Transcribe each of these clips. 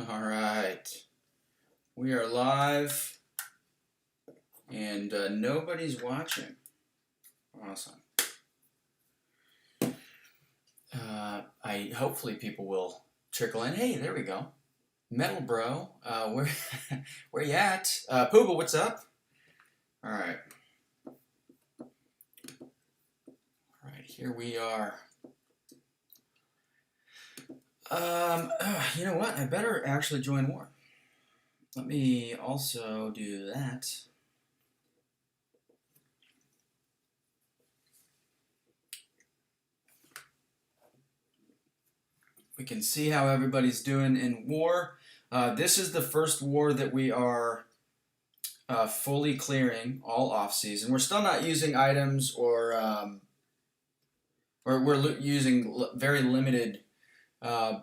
All right, we are live, and nobody's watching. Awesome. Hopefully people will trickle in. Hey, there we go. Metal Bro, where you at? Pooba, what's up? All right. All right, here we are. You know what? I better actually join more. Let me also do that. We can see how everybody's doing in war. This is the first war that we are fully clearing all off season. We're still not using items or we're using very limited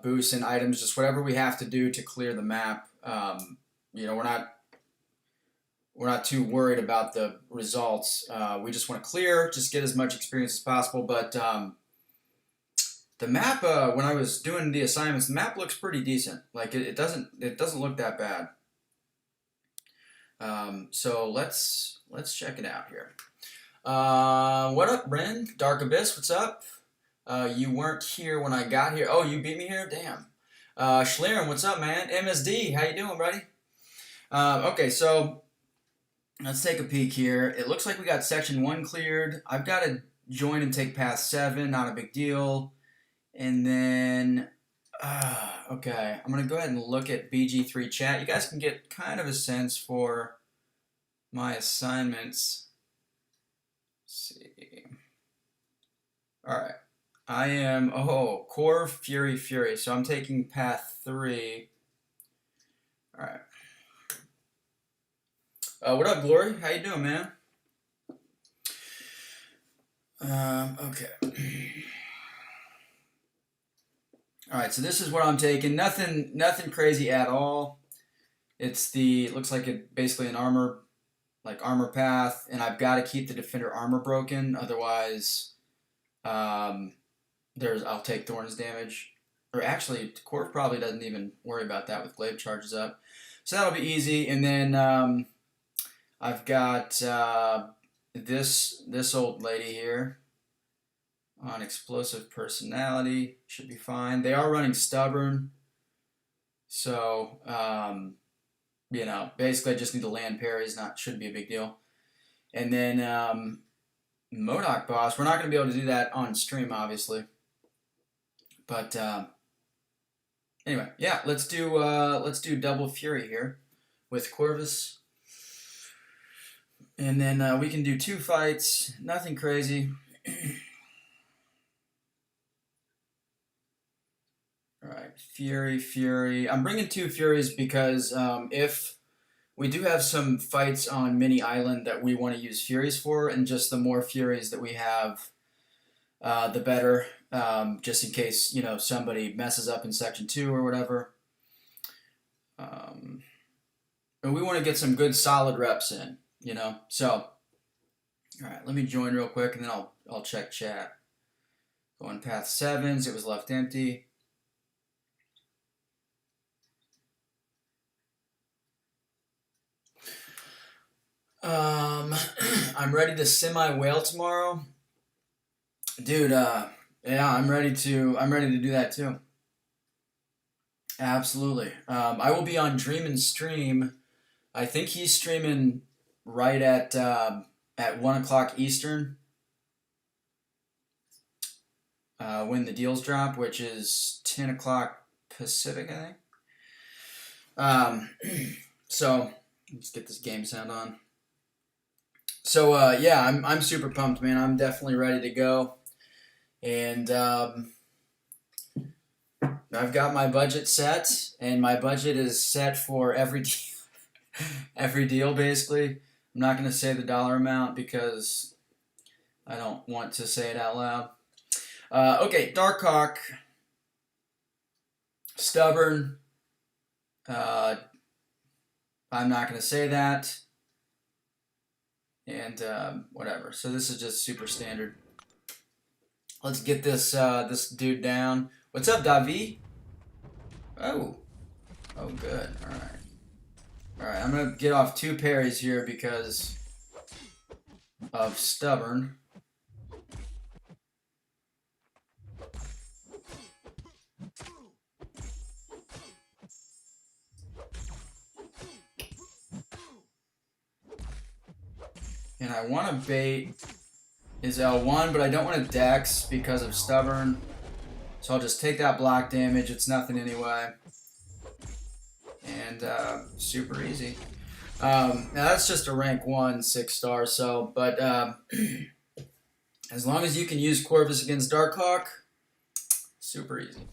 boosts and items, just whatever we have to do to clear the map. You know, we're not too worried about the results. We just want to clear, just get as much experience as possible. But the map, when I was doing the assignments, the map looks pretty decent. Like it doesn't look that bad. So let's check it out here. What up, Ren? Dark Abyss, what's up? You weren't here when I got here. Oh, you beat me here? Damn. Schlieren, what's up, man? MSD, how you doing, buddy? Okay, so let's take a peek here. It looks like we got section 1 cleared. I've got to join and take path 7, not a big deal. And then, okay, I'm going to go ahead and look at BG3 chat. You guys can get kind of a sense for my assignments. Let's see. All right. I am, Core Fury. So I'm taking path 3. All right. What up, Glory? How you doing, man? Okay. All right, so this is what I'm taking. Nothing crazy at all. It looks like it basically an armor path, and I've got to keep the defender armor broken, otherwise, I'll take Thorn's damage. Or actually, Corv probably doesn't even worry about that with glaive charges up, so that'll be easy. And then I've got this old lady here on explosive personality, should be fine. They are running stubborn, so you know, basically I just need to land parries. Shouldn't be a big deal. And then MODOK boss, we're not going to be able to do that on stream, obviously. But anyway, yeah, let's do double fury here with Corvus, and then we can do 2 fights. Nothing crazy. All right, Fury. I'm bringing 2 Furies because if we do have some fights on Mini Island that we want to use Furies for, and just the more Furies that we have, the better. Just in case, you know, somebody messes up in section 2 or whatever. And we want to get some good solid reps in, you know. So, all right, let me join real quick, and then I'll check chat. Going path 7s, it was left empty. I'm ready to semi-whale tomorrow. Dude, yeah, I'm ready to do that too. Absolutely. I will be on Dreamin' Stream. I think he's streaming right at 1 o'clock Eastern. When the deals drop, which is 10 o'clock Pacific, I think. So let's get this game sound on. So yeah, I'm super pumped, man. I'm definitely ready to go, and I've got my budget set, and my budget is set for every deal basically. I'm not going to say the dollar amount because I don't want to say it out loud. Okay, Darkhawk, stubborn. I'm not going to say that. And whatever. So this is just super standard. Let's get this this dude down. What's up, Davi? Oh, Oh, good. All right. All right, I'm going to get off 2 parries here because of stubborn. And I want to bait his L1, but I don't want to dex because of stubborn. So I'll just take that block damage. It's nothing anyway. And super easy. Now that's just a rank 1 6-star, so, but as long as you can use Corvus against Darkhawk, super easy.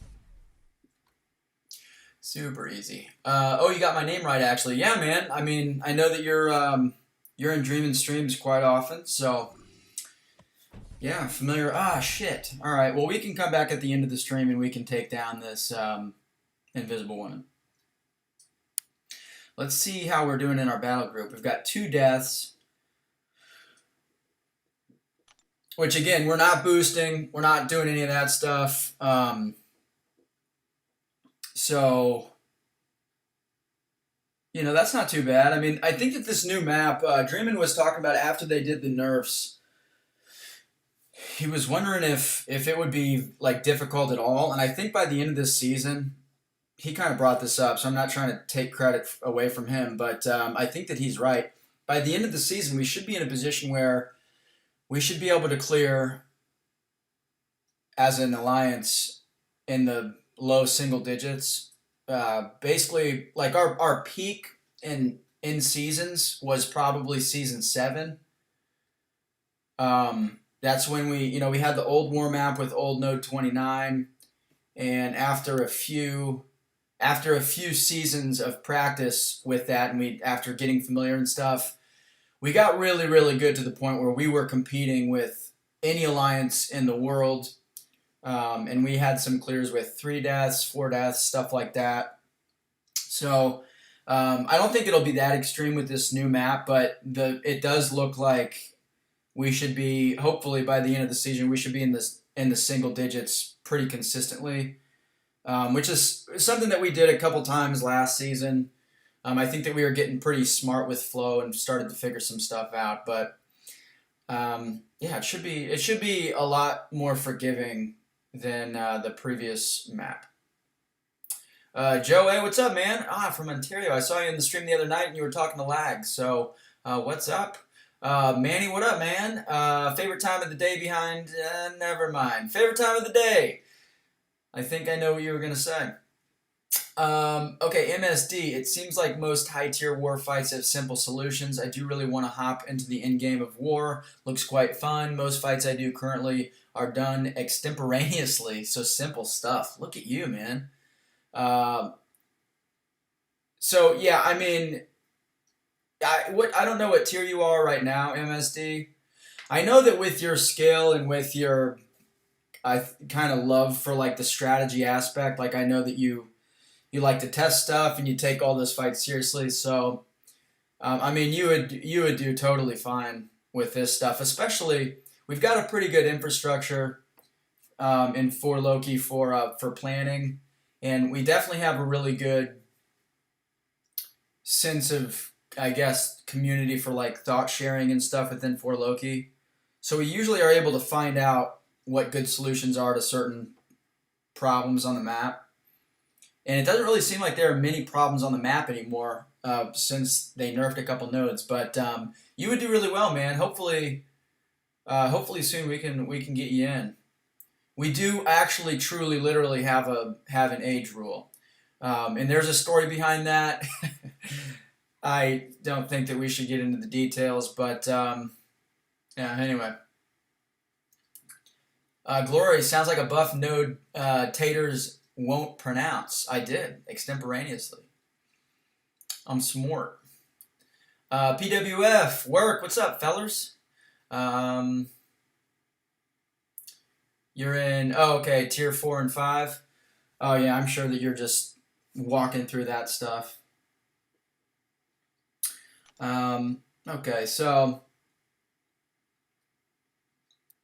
Super easy. Oh, you got my name right, actually. Yeah, man. I mean, I know that you're in Dreamin' Streams quite often, so yeah, familiar. Ah, shit. All right. Well, we can come back at the end of the stream and we can take down this invisible woman. Let's see how we're doing in our battle group. We've got 2 deaths, which again, we're not boosting. We're not doing any of that stuff. So, you know, that's not too bad. I mean, I think that this new map, Dreamin' was talking about after they did the nerfs, he was wondering if it would be, like, difficult at all. And I think by the end of this season, he kind of brought this up, so I'm not trying to take credit away from him, but I think that he's right. By the end of the season, we should be in a position where we should be able to clear, as an alliance, in the low single digits. Basically, like our peak in seasons was probably season 7. That's when we had the old war map with old node 29, and after a few seasons of practice with that, and after getting familiar and stuff, we got really, really good to the point where we were competing with any alliance in the world. And we had some clears with 3 deaths, 4 deaths, stuff like that. So I don't think it'll be that extreme with this new map, but it does look like we should be, hopefully by the end of the season, we should be in the single digits pretty consistently, which is something that we did a couple times last season. I think that we were getting pretty smart with flow and started to figure some stuff out, but yeah, it should be a lot more forgiving than the previous map. Joe, hey, what's up, man? From Ontario. I saw you in the stream the other night and you were talking to Lag, so what's up? Manny, what up, man? Favorite time of the day behind... never mind. Favorite time of the day. I think I know what you were going to say. Okay, MSD. It seems like most high-tier war fights have simple solutions. I do really want to hop into the endgame of war. Looks quite fun. Most fights I do currently are done extemporaneously, so simple stuff. Look at you, man. So, yeah, I mean... I don't know what tier you are right now, MSD. I know that with your skill and with your kind of love for like the strategy aspect, like I know that you like to test stuff and you take all this fight seriously. So, I mean, you would do totally fine with this stuff. Especially, we've got a pretty good infrastructure in For Loki for planning, and we definitely have a really good sense of, I guess, community for like thought sharing and stuff within For Loki. So we usually are able to find out what good solutions are to certain problems on the map. And it doesn't really seem like there are many problems on the map anymore since they nerfed a couple nodes. But you would do really well, man. Hopefully soon we can get you in. We do actually, truly, literally have an age rule, and there's a story behind that. I don't think that we should get into the details, but yeah, anyway. Glory, sounds like a buff node Taters won't pronounce. I did, extemporaneously. I'm smart. PWF, work, what's up, fellers? You're in, oh, okay, tier 4 and 5. Oh, yeah, I'm sure that you're just walking through that stuff. Okay, so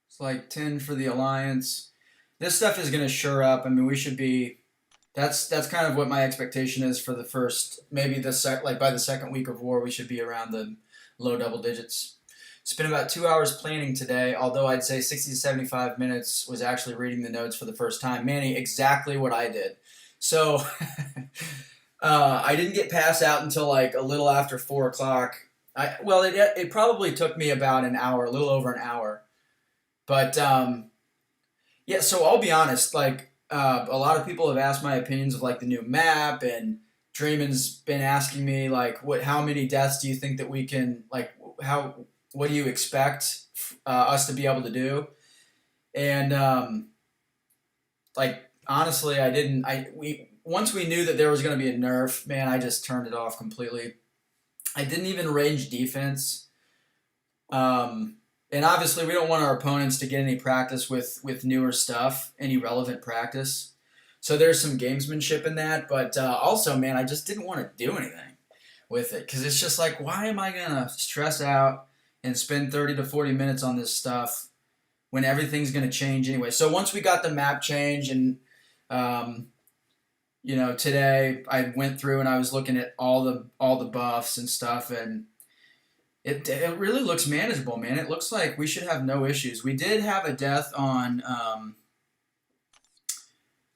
it's like 10 for the Alliance. This stuff is going to sure up. I mean, we should be That's kind of what my expectation is for the first, maybe like by the second week of war, we should be around the low double digits. Spent about 2 hours planning today, although I'd say 60 to 75 minutes was actually reading the notes for the first time. Manny, exactly what I did. So I didn't get passed out until like a little after 4 o'clock. It probably took me about an hour, a little over an hour. But yeah, so I'll be honest. Like a lot of people have asked my opinions of like the new map, and Dreamin's been asking me like, how many deaths do you think that we can like? What do you expect us to be able to do? And like honestly, I didn't. We once we knew that there was going to be a nerf, man, I just turned it off completely. I didn't even range defense. And obviously, we don't want our opponents to get any practice with newer stuff, any relevant practice. So there's some gamesmanship in that, but also, man, I just didn't want to do anything with it because it's just like, why am I gonna stress out and spend 30 to 40 minutes on this stuff when everything's gonna change anyway? So once we got the map change, and today I went through and I was looking at all the buffs and stuff, and it really looks manageable, man. It looks like we should have no issues. We did have a death on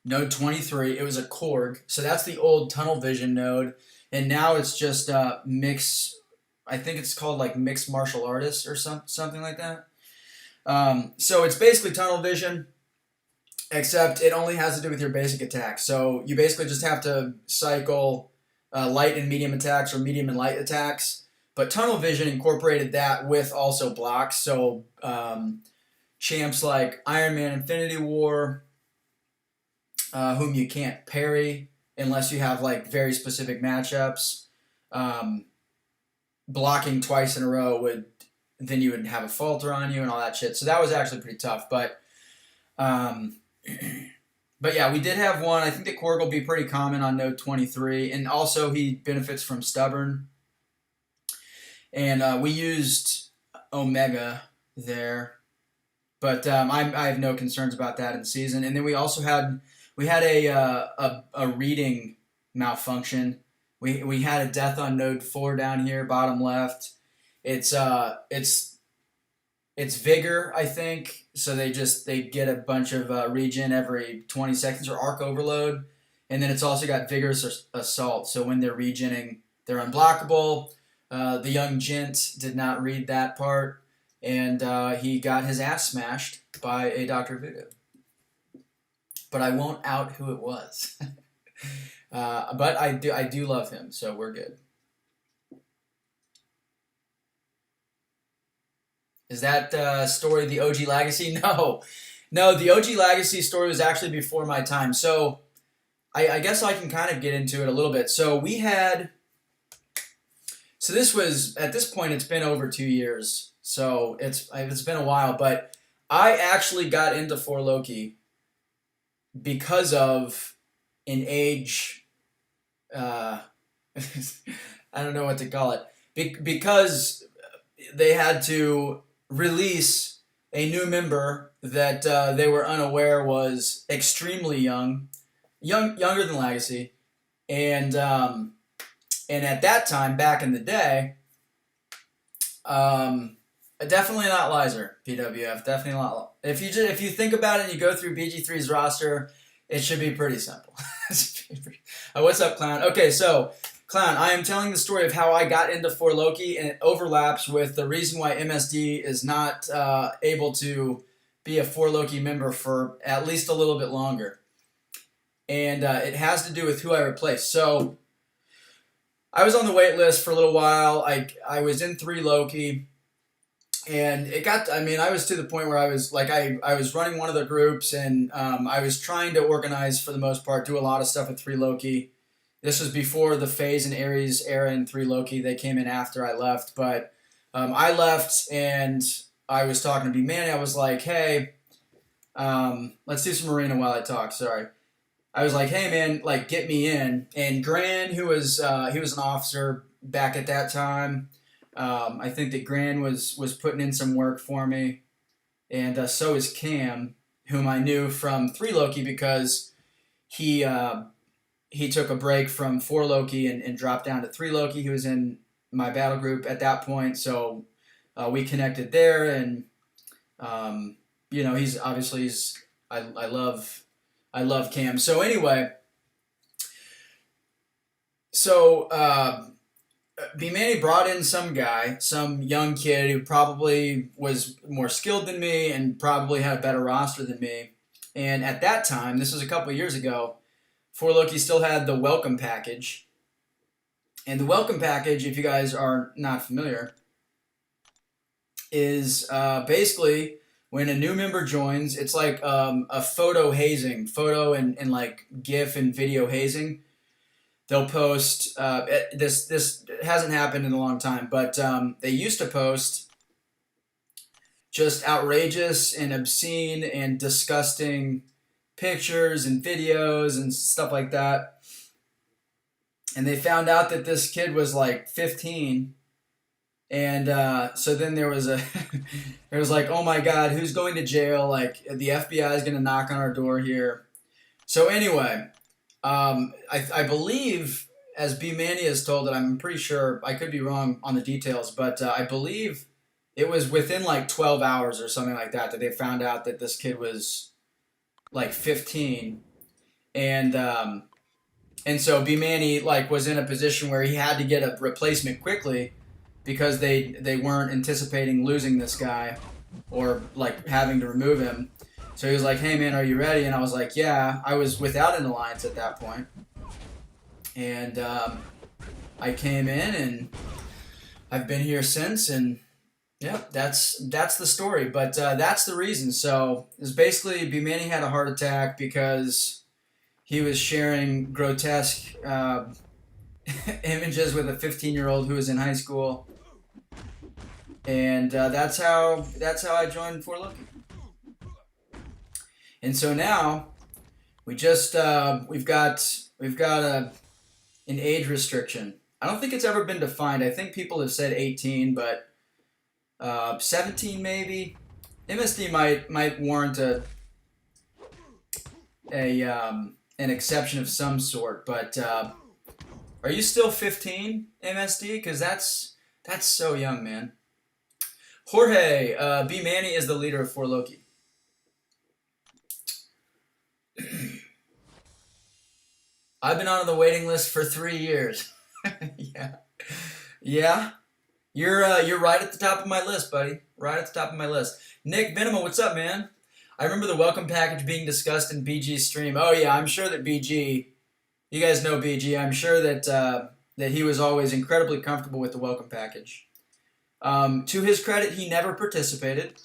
node 23. It was a Korg, so that's the old tunnel vision node, and now it's just mix. I think it's called like mixed martial artists or something like that. So it's basically tunnel vision, except it only has to do with your basic attacks. So you basically just have to cycle light and medium attacks or medium and light attacks. But tunnel vision incorporated that with also blocks. So champs like Iron Man Infinity War, whom you can't parry unless you have like very specific matchups. Blocking twice in a row then you would have a falter on you and all that shit. So that was actually pretty tough. But yeah, we did have one. I think the Korg will be pretty common on node 23, and also he benefits from stubborn. And we used Omega there, but I have no concerns about that in the season. And then we also had a reading malfunction. We had a death on node 4 down here, bottom left. It's vigor, I think. So they get a bunch of regen every 20 seconds or arc overload, and then it's also got vigorous assault. So when they're regenning, they're unblockable. The young gent did not read that part, and he got his ass smashed by a Dr. Voodoo. But I won't out who it was. But I do love him, so we're good. Is that story the OG Legacy? No, the OG Legacy story was actually before my time. So I guess I can kind of get into it a little bit. So we had. So this was, at this point, it's been over 2 years. So it's been a while. But I actually got into 4 Loki because of an age, I don't know what to call it. Because they had to release a new member that they were unaware was extremely younger than Legacy. And at that time, back in the day, definitely not Lizer, PWF. Definitely not. If you think about it and you go through BG3's roster, it should be pretty simple. What's up, Clown? Okay, so, Clown, I am telling the story of how I got into 4 Loki, and it overlaps with the reason why MSD is not able to be a 4 Loki member for at least a little bit longer. And it has to do with who I replaced. So I was on the wait list for a little while. I was in 3 Loki, and I was to the point where I was like, I was running one of the groups, and I was trying to organize for the most part, do a lot of stuff with 3 Loki. This was before the Phase and Ares era in 3 Loki. They came in after I left, but I left, and I was talking to B-Manny. I was like, hey, let's do some arena while I talk, sorry. I was like, hey man, like get me in. And Gran, who was he was an officer back at that time. I think that Gran was putting in some work for me, and so is Cam, whom I knew from 3 Loki because he he took a break from 4 Loki and dropped down to 3 Loki. He was in my battle group at that point, so we connected there, and he's obviously I love Cam. So anyway, B Manny brought in some guy, some young kid who probably was more skilled than me and probably had a better roster than me. And at that time, this was a couple of years ago, 4 Loki still had the welcome package. And the welcome package, if you guys are not familiar, is basically when a new member joins, it's like a photo hazing, photo and like GIF and video hazing. They'll post, this hasn't happened in a long time, but they used to post just outrageous and obscene and disgusting pictures and videos and stuff like that. And they found out that this kid was like 15. And so then there was there was like, oh my God, who's going to jail? Like the FBI is going to knock on our door here. So anyway, I believe, as B Manny has told it, I'm pretty sure, I could be wrong on the details, but I believe it was within like 12 hours or something like that they found out that this kid was like 15. And so B Manny like was in a position where he had to get a replacement quickly because they weren't anticipating losing this guy or like having to remove him. So he was like, hey man, are you ready? And I was like, yeah. I was without an alliance at that point. And I came in and I've been here since, and yeah, that's the story. But that's the reason. So it's basically B Manny had a heart attack because he was sharing grotesque images with a 15-year-old who was in high school. And that's how I joined 4 Loki. And so now we just we've got an age restriction. I don't think it's ever been defined. I think people have said 18, but 17 maybe. MSD might warrant an exception of some sort. But are you still 15, MSD? Because that's so young, man. Jorge, B Manny is the leader of 4 Loki. I've been on the waiting list for 3 years. Yeah. You're right at the top of my list, buddy. Right at the top of my list. Nick Venema, what's up, man? I remember the welcome package being discussed in BG's stream. Oh yeah, I'm sure that BG, you guys know BG. I'm sure that he was always incredibly comfortable with the welcome package. To his credit, he never participated.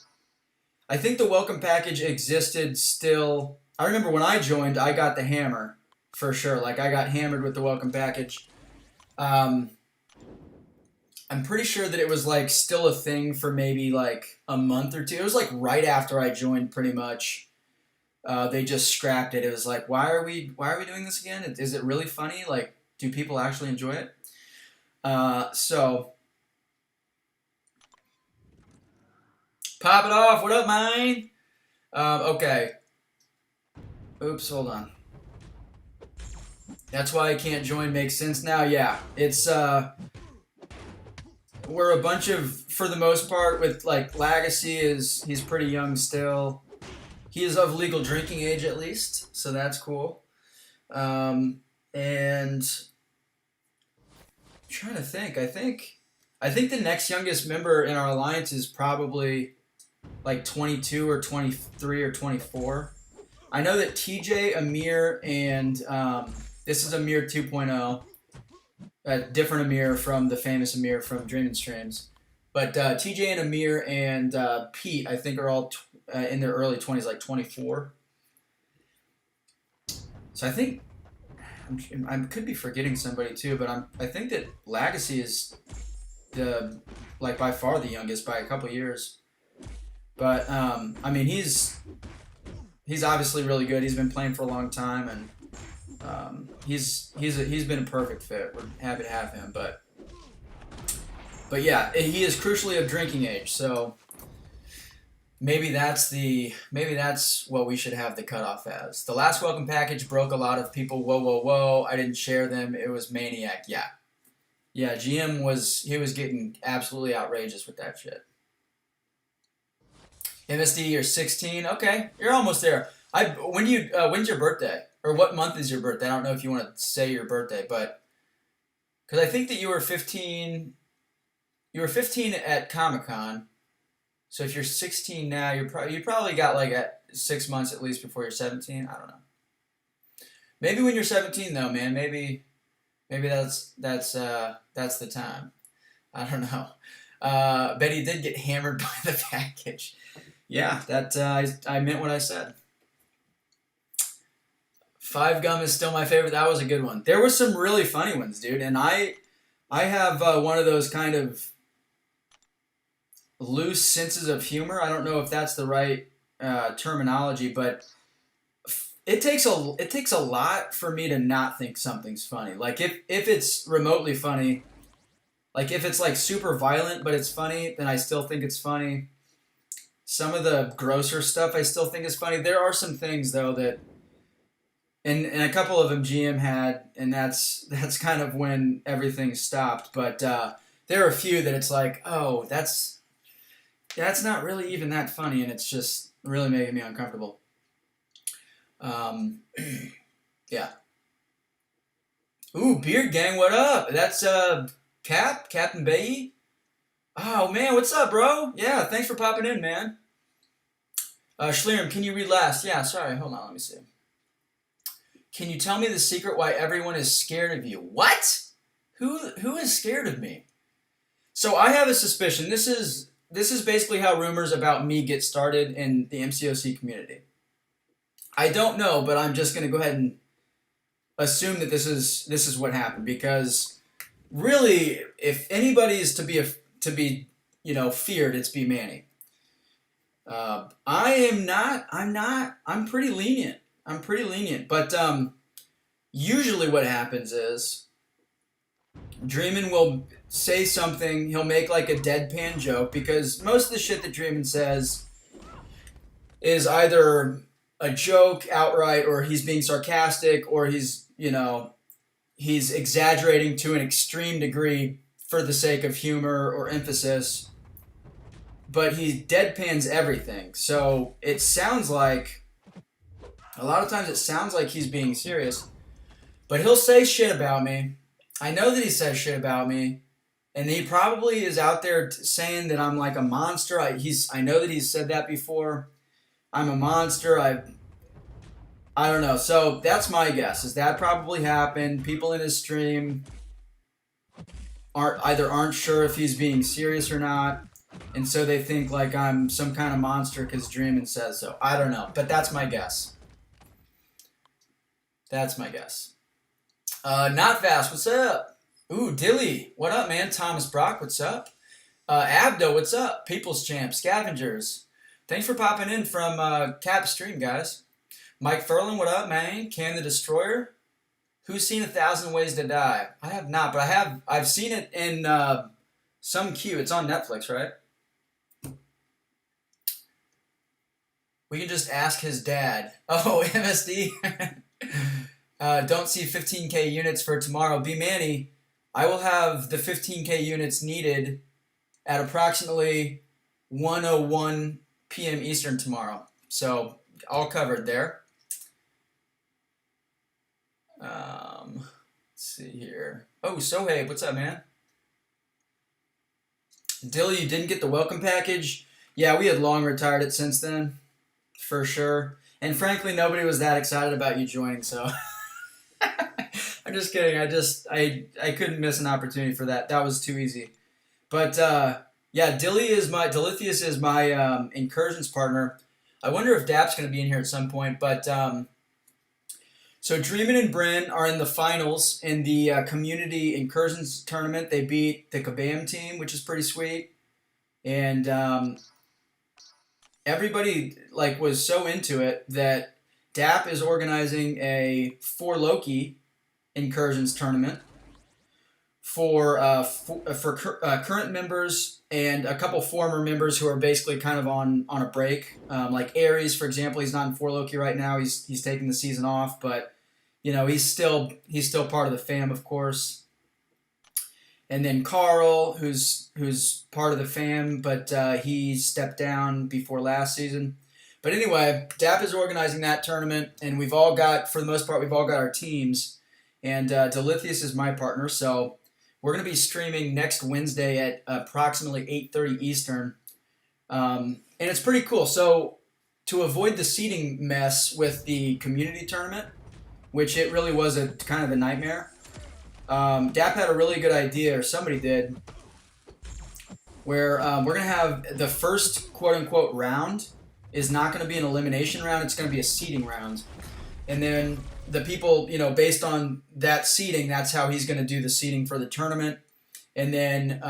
I think the welcome package existed still. I remember when I joined, I got the hammer. For sure. Like, I got hammered with the welcome package. I'm pretty sure that it was, like, still a thing for maybe, like, a month or two. It was, like, right after I joined, pretty much. They just scrapped it. It was like, why are we doing this again? Is it really funny? Like, do people actually enjoy it? So, pop it off. What up, mine? Okay. Oops, hold on. That's why I can't join makes sense now. Yeah, it's we're a bunch of, for the most part, with like Legacy he's pretty young still. He is of legal drinking age at least, so that's cool. And I'm trying to think. I think the next youngest member in our alliance is probably like 22 or 23 or 24. I know that TJ, Amir, and this is Amir 2.0, a different Amir from the famous Amir from Dreamin' Streams. But TJ and Amir and Pete, I think, are all in their early 20s, like 24. So I think, I could be forgetting somebody too, but I think that Legacy is by far the youngest by a couple years. But I mean, he's obviously really good. He's been playing for a long time, and he's been a perfect fit. We're happy to have him, but yeah, he is crucially of drinking age. So maybe that's what we should have the cutoff as. The last welcome package broke a lot of people. Whoa, whoa, whoa! I didn't share them. It was maniac. Yeah, yeah. GM was getting absolutely outrageous with that shit. MSD, you're 16. Okay, you're almost there. When's your birthday? Or what month is your birthday? I don't know if you want to say your birthday, but because I think that you were 15. You were 15 at Comic Con. So if you're 16 now, you probably got like 6 months at least before you're 17. I don't know. Maybe when you're 17 though, man. Maybe that's the time. I don't know. Betty did get hammered by the package. Yeah, that I meant what I said. Five Gum is still my favorite. That was a good one. There were some really funny ones, dude. And I have one of those kind of loose senses of humor. I don't know if that's the right terminology, but it takes a lot for me to not think something's funny. Like if it's remotely funny, like if it's like super violent but it's funny, then I still think it's funny. Some of the grosser stuff I still think is funny. There are some things though that and a couple of them GM had, and that's kind of when everything stopped. But there are a few that it's like, oh, that's not really even that funny, and it's just really making me uncomfortable. Um, yeah. Ooh, Beard Gang, what up? That's Captain Bay. Oh man, what's up, bro? Yeah, thanks for popping in, man. Schlieren, can you read last? Yeah, sorry. Hold on, let me see. Can you tell me the secret why everyone is scared of you? What? Who is scared of me? So I have a suspicion. This is basically how rumors about me get started in the MCOC community. I don't know, but I'm just going to go ahead and assume that this is what happened, because really, if anybody is to be feared, it's B Manny. I am not. I'm not. I'm pretty lenient. But usually what happens is Dreamin will say something. He'll make like a deadpan joke, because most of the shit that Dreamin says is either a joke outright, or he's being sarcastic, or he's exaggerating to an extreme degree for the sake of humor or emphasis. But he deadpans everything, so it sounds like a lot of times it sounds like he's being serious. But he'll say shit about me. I know that he says shit about me, and he probably is out there saying that I'm like a monster. I know that he's said that before. I'm a monster. I don't know. So that's my guess. Is that probably happened? People in his stream aren't sure if he's being serious or not, and so they think like I'm some kind of monster because Dreamin says so. I don't know, but that's my guess. That's my guess. Not fast. What's up? Ooh, Dilly. What up, man? Thomas Brock. What's up? Abdo. What's up? People's Champ. Scavengers. Thanks for popping in from Cap Stream, guys. Mike Furlan. What up, man? Can the Destroyer. Who's seen 1,000 Ways to Die? I have not, but I've seen it in some queue. It's on Netflix, right? We can just ask his dad. Oh, MSD. Don't see 15K units for tomorrow. B Manny, I will have the 15K units needed at approximately 1:01 p.m. Eastern tomorrow. So all covered there. Let's see here. Oh, Sohaib, what's up, man? Dilly, you didn't get the welcome package? Yeah, we had long retired it since then, for sure. And frankly, nobody was that excited about you joining, so I'm just kidding. I couldn't miss an opportunity for that. That was too easy. But yeah, Dilithius is my incursions partner. I wonder if Dap's going to be in here at some point. But so Dreamin and Bryn are in the finals in the community incursions tournament. They beat the Kabam team, which is pretty sweet. And everybody like was so into it that Dap is organizing a 4 Loki incursions tournament for current members and a couple former members who are basically kind of on a break. Like Aries, for example, he's not in For Loki right now. He's taking the season off, but you know he's still part of the fam, of course. And then Carl, who's part of the fam, but he stepped down before last season. But anyway, DAP is organizing that tournament, and we've all got, for the most part, we've all got our teams. And Delithius is my partner, so we're going to be streaming next Wednesday at approximately 8:30 Eastern. And it's pretty cool. So to avoid the seating mess with the community tournament, which it really was a kind of a nightmare, DAP had a really good idea, or somebody did, where we're going to have the first quote-unquote round is not going to be an elimination round. It's going to be a seeding round. And then the people, you know, based on that seeding, that's how he's going to do the seeding for the tournament. And then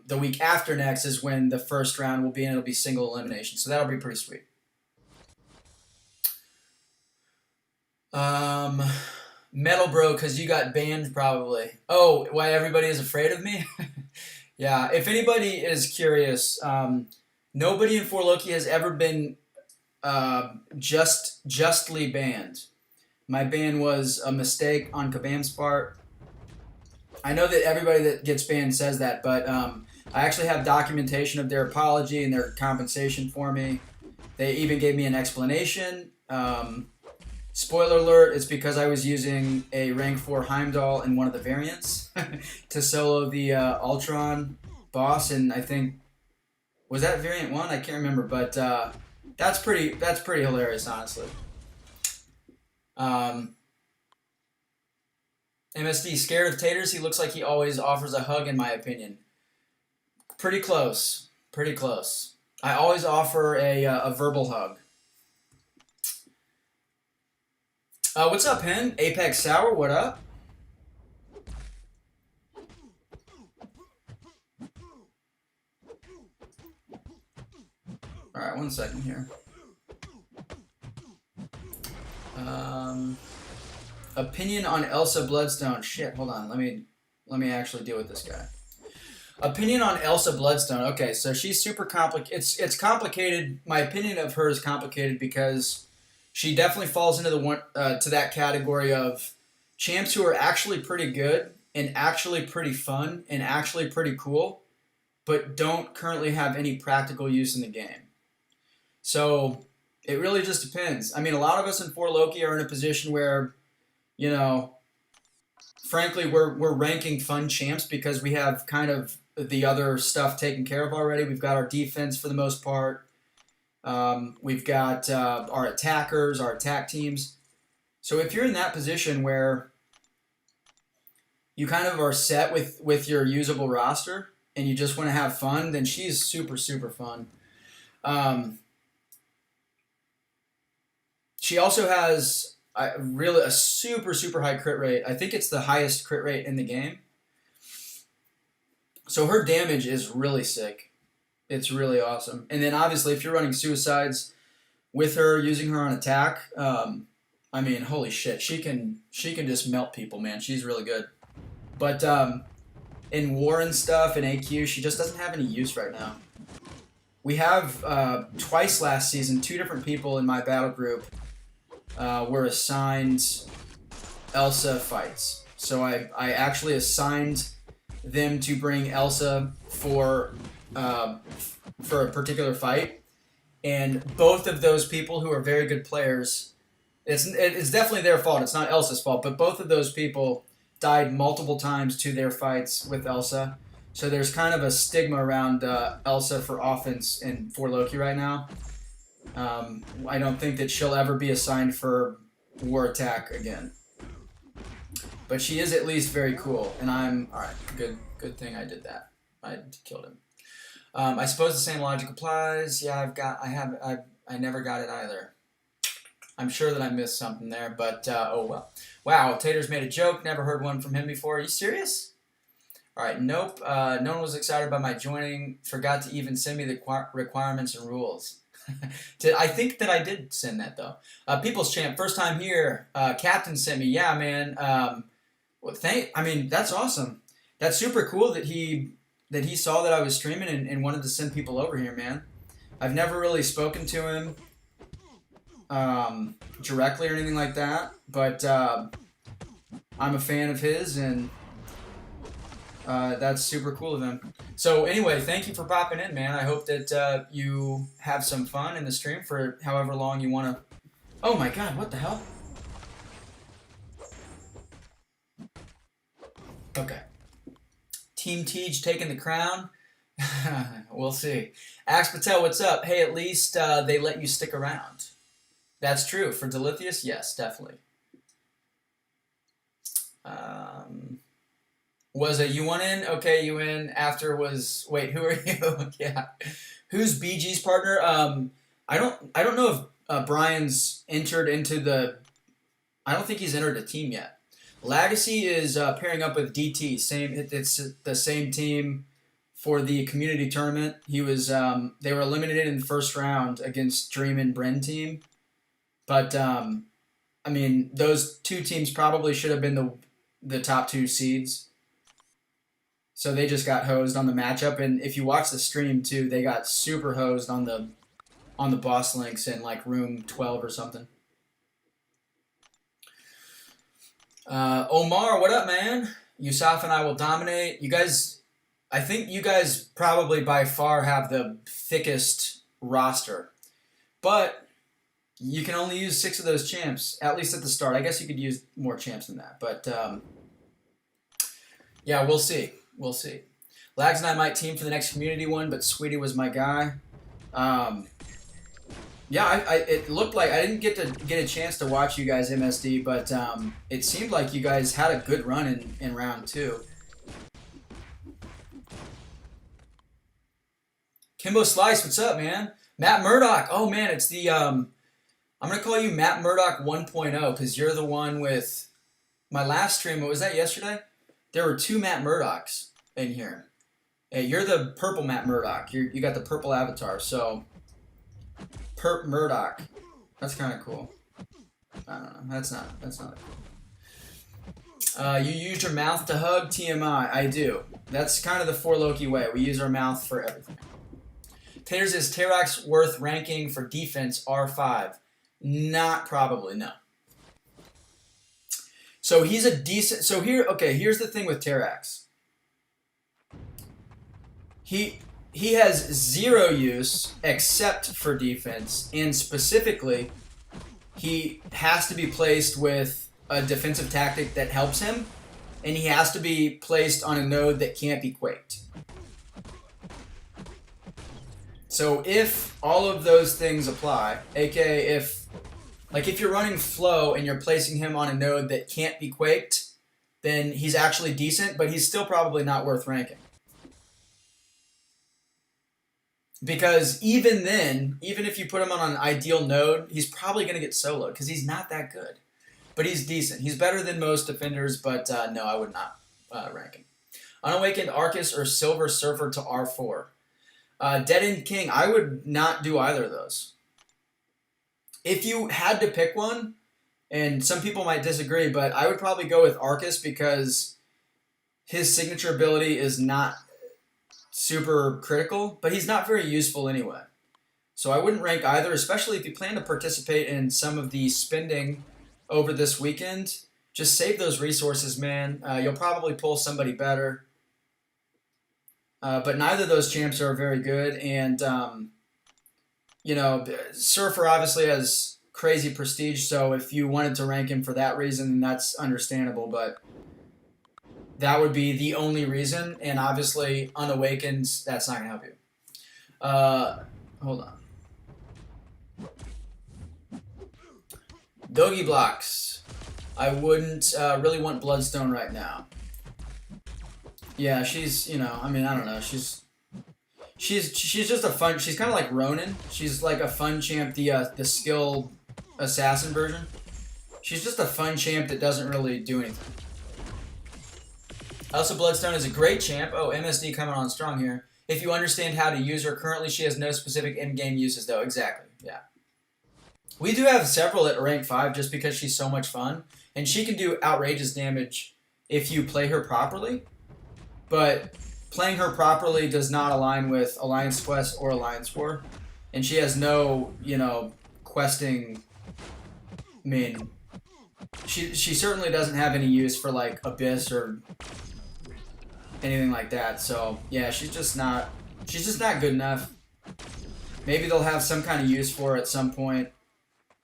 the week after next is when the first round will be, and it'll be single elimination. So that'll be pretty sweet. Metal Bro, because you got banned probably. Oh, why everybody is afraid of me? Yeah, if anybody is curious, nobody in For Loki has ever been justly banned. My ban was a mistake on Kabam's part. I know that everybody that gets banned says that, but I actually have documentation of their apology and their compensation for me. They even gave me an explanation. Spoiler alert, it's because I was using a rank 4 Heimdall in one of the variants to solo the Ultron boss, and I think, was that variant 1? I can't remember, but that's pretty hilarious, honestly. MSD, scared of Taters? He looks like he always offers a hug, in my opinion. Pretty close. Pretty close. I always offer a verbal hug. What's up, Hen? Apex Sour, what up? Alright, 1 second here. Opinion on Elsa Bloodstone. Shit, hold on. Let me actually deal with this guy. Opinion on Elsa Bloodstone. Okay, so she's super complicated. It's complicated. My opinion of her is complicated because she definitely falls into to that category of champs who are actually pretty good and actually pretty fun and actually pretty cool, but don't currently have any practical use in the game. So it really just depends. I mean, a lot of us in For Loki are in a position where, you know, frankly, we're ranking fun champs because we have kind of the other stuff taken care of already. We've got our defense for the most part. We've got our attackers, our attack teams. So if you're in that position where you kind of are set with your usable roster and you just want to have fun, then she's super, super fun. She also has really a super, super high crit rate. I think it's the highest crit rate in the game. So her damage is really sick. It's really awesome. And then obviously if you're running suicides with her, using her on attack, I mean, holy shit, she can just melt people, man. She's really good. But in war and stuff, in AQ, she just doesn't have any use right now. We have twice last season, 2 different people in my battle group were assigned Elsa fights. So I actually assigned them to bring Elsa for a particular fight, and both of those people who are very good players, it's definitely their fault. It's not Elsa's fault, but both of those people died multiple times to their fights with Elsa. So there's kind of a stigma around Elsa for offense in For Loki right now. I don't think that she'll ever be assigned for war attack again. But she is at least very cool, and I'm alright. Good thing I did that. I killed him. I suppose the same logic applies. Yeah, I never got it either. I'm sure that I missed something there, but oh well. Wow, Tater's made a joke. Never heard one from him before. Are you serious? All right, nope. No one was excited by my joining. Forgot to even send me the requirements and rules. I think that I did send that though. People's Champ, first time here. Captain sent me. Yeah, man. I mean, that's awesome. That's super cool that he saw that I was streaming and wanted to send people over here, man. I've never really spoken to him directly or anything like that, but I'm a fan of his, and that's super cool of him. So anyway, thank you for popping in, man. I hope that you have some fun in the stream for however long you want to. Oh my god, what the hell? Okay. Team Teej taking the crown. We'll see. Axe Patel, what's up? Hey, at least they let you stick around. That's true. For Delithius, yes, definitely. Was a you want in? Okay, you in. After was wait, who are you? Yeah, who's BG's partner? I don't know if Brian's entered into the. I don't think he's entered a team yet. Legacy is pairing up with DT. It's the same team for the community tournament. He was they were eliminated in the first round against Dream and Bren team, but I mean those two teams probably should have been the top two seeds. So they just got hosed on the matchup, and if you watch the stream too, they got super hosed on the boss links in like room 12 or something. Omar, what up, man? Yusuf and I will dominate. You guys, I think you guys probably by far have the thickest roster, but you can only use 6 of those champs, at least at the start. I guess you could use more champs than that, but yeah, we'll see. We'll see. Lags and I might team for the next community one, but Sweetie was my guy. Yeah, it looked like I didn't get a chance to watch you guys MSD, but it seemed like you guys had a good run in round 2. Kimbo Slice, what's up, man? Matt Murdoch. Oh man, it's the I'm gonna call you Matt Murdoch 1.0 because you're the one with my last stream. What was that yesterday? There were 2 Matt Murdochs in here. Hey, you're the purple Matt Murdoch. You got the purple avatar, so Perp Murdoch. That's kind of cool. I don't know. That's not cool. You use your mouth to hug TMI. I do. That's kind of the 4Loki way. We use our mouth for everything. Tater says Terax worth ranking for defense R5. Not probably, no. So he's a decent. So here's the thing with Terax. He has 0 use except for defense, and specifically, he has to be placed with a defensive tactic that helps him, and he has to be placed on a node that can't be quaked. So if all of those things apply, aka if you're running flow and you're placing him on a node that can't be quaked, then he's actually decent, but he's still probably not worth ranking. Because even then, even if you put him on an ideal node, he's probably going to get soloed because he's not that good. But he's decent. He's better than most defenders, but no, I would not rank him. Unawakened Arcus or Silver Surfer to R4. Dead End King, I would not do either of those. If you had to pick one, and some people might disagree, but I would probably go with Arcus because his signature ability is not super critical, but he's not very useful anyway. So I wouldn't rank either, especially if you plan to participate in some of the spending over this weekend. Just save those resources, man. You'll probably pull somebody better. But neither of those champs are very good, and Surfer obviously has crazy prestige, so if you wanted to rank him for that reason, that's understandable, but that would be the only reason, and obviously Unawakened, that's not going to help you. Hold on. Doggy Blocks. I wouldn't really want Bloodstone right now. Yeah, she's, I don't know. She's just a fun, she's kind of like Ronin. She's like a fun champ, the skill assassin version. She's just a fun champ that doesn't really do anything. Also, Bloodstone is a great champ. Oh, MSD coming on strong here. If you understand how to use her, currently she has no specific in-game uses, though. Exactly, yeah. We do have several at rank 5 just because she's so much fun. And she can do outrageous damage if you play her properly. but playing her properly does not align with Alliance Quest or Alliance War, and she has no, questing. I mean, she certainly doesn't have any use for like Abyss or anything like that. So yeah, she's just not good enough. Maybe they'll have some kind of use for her at some point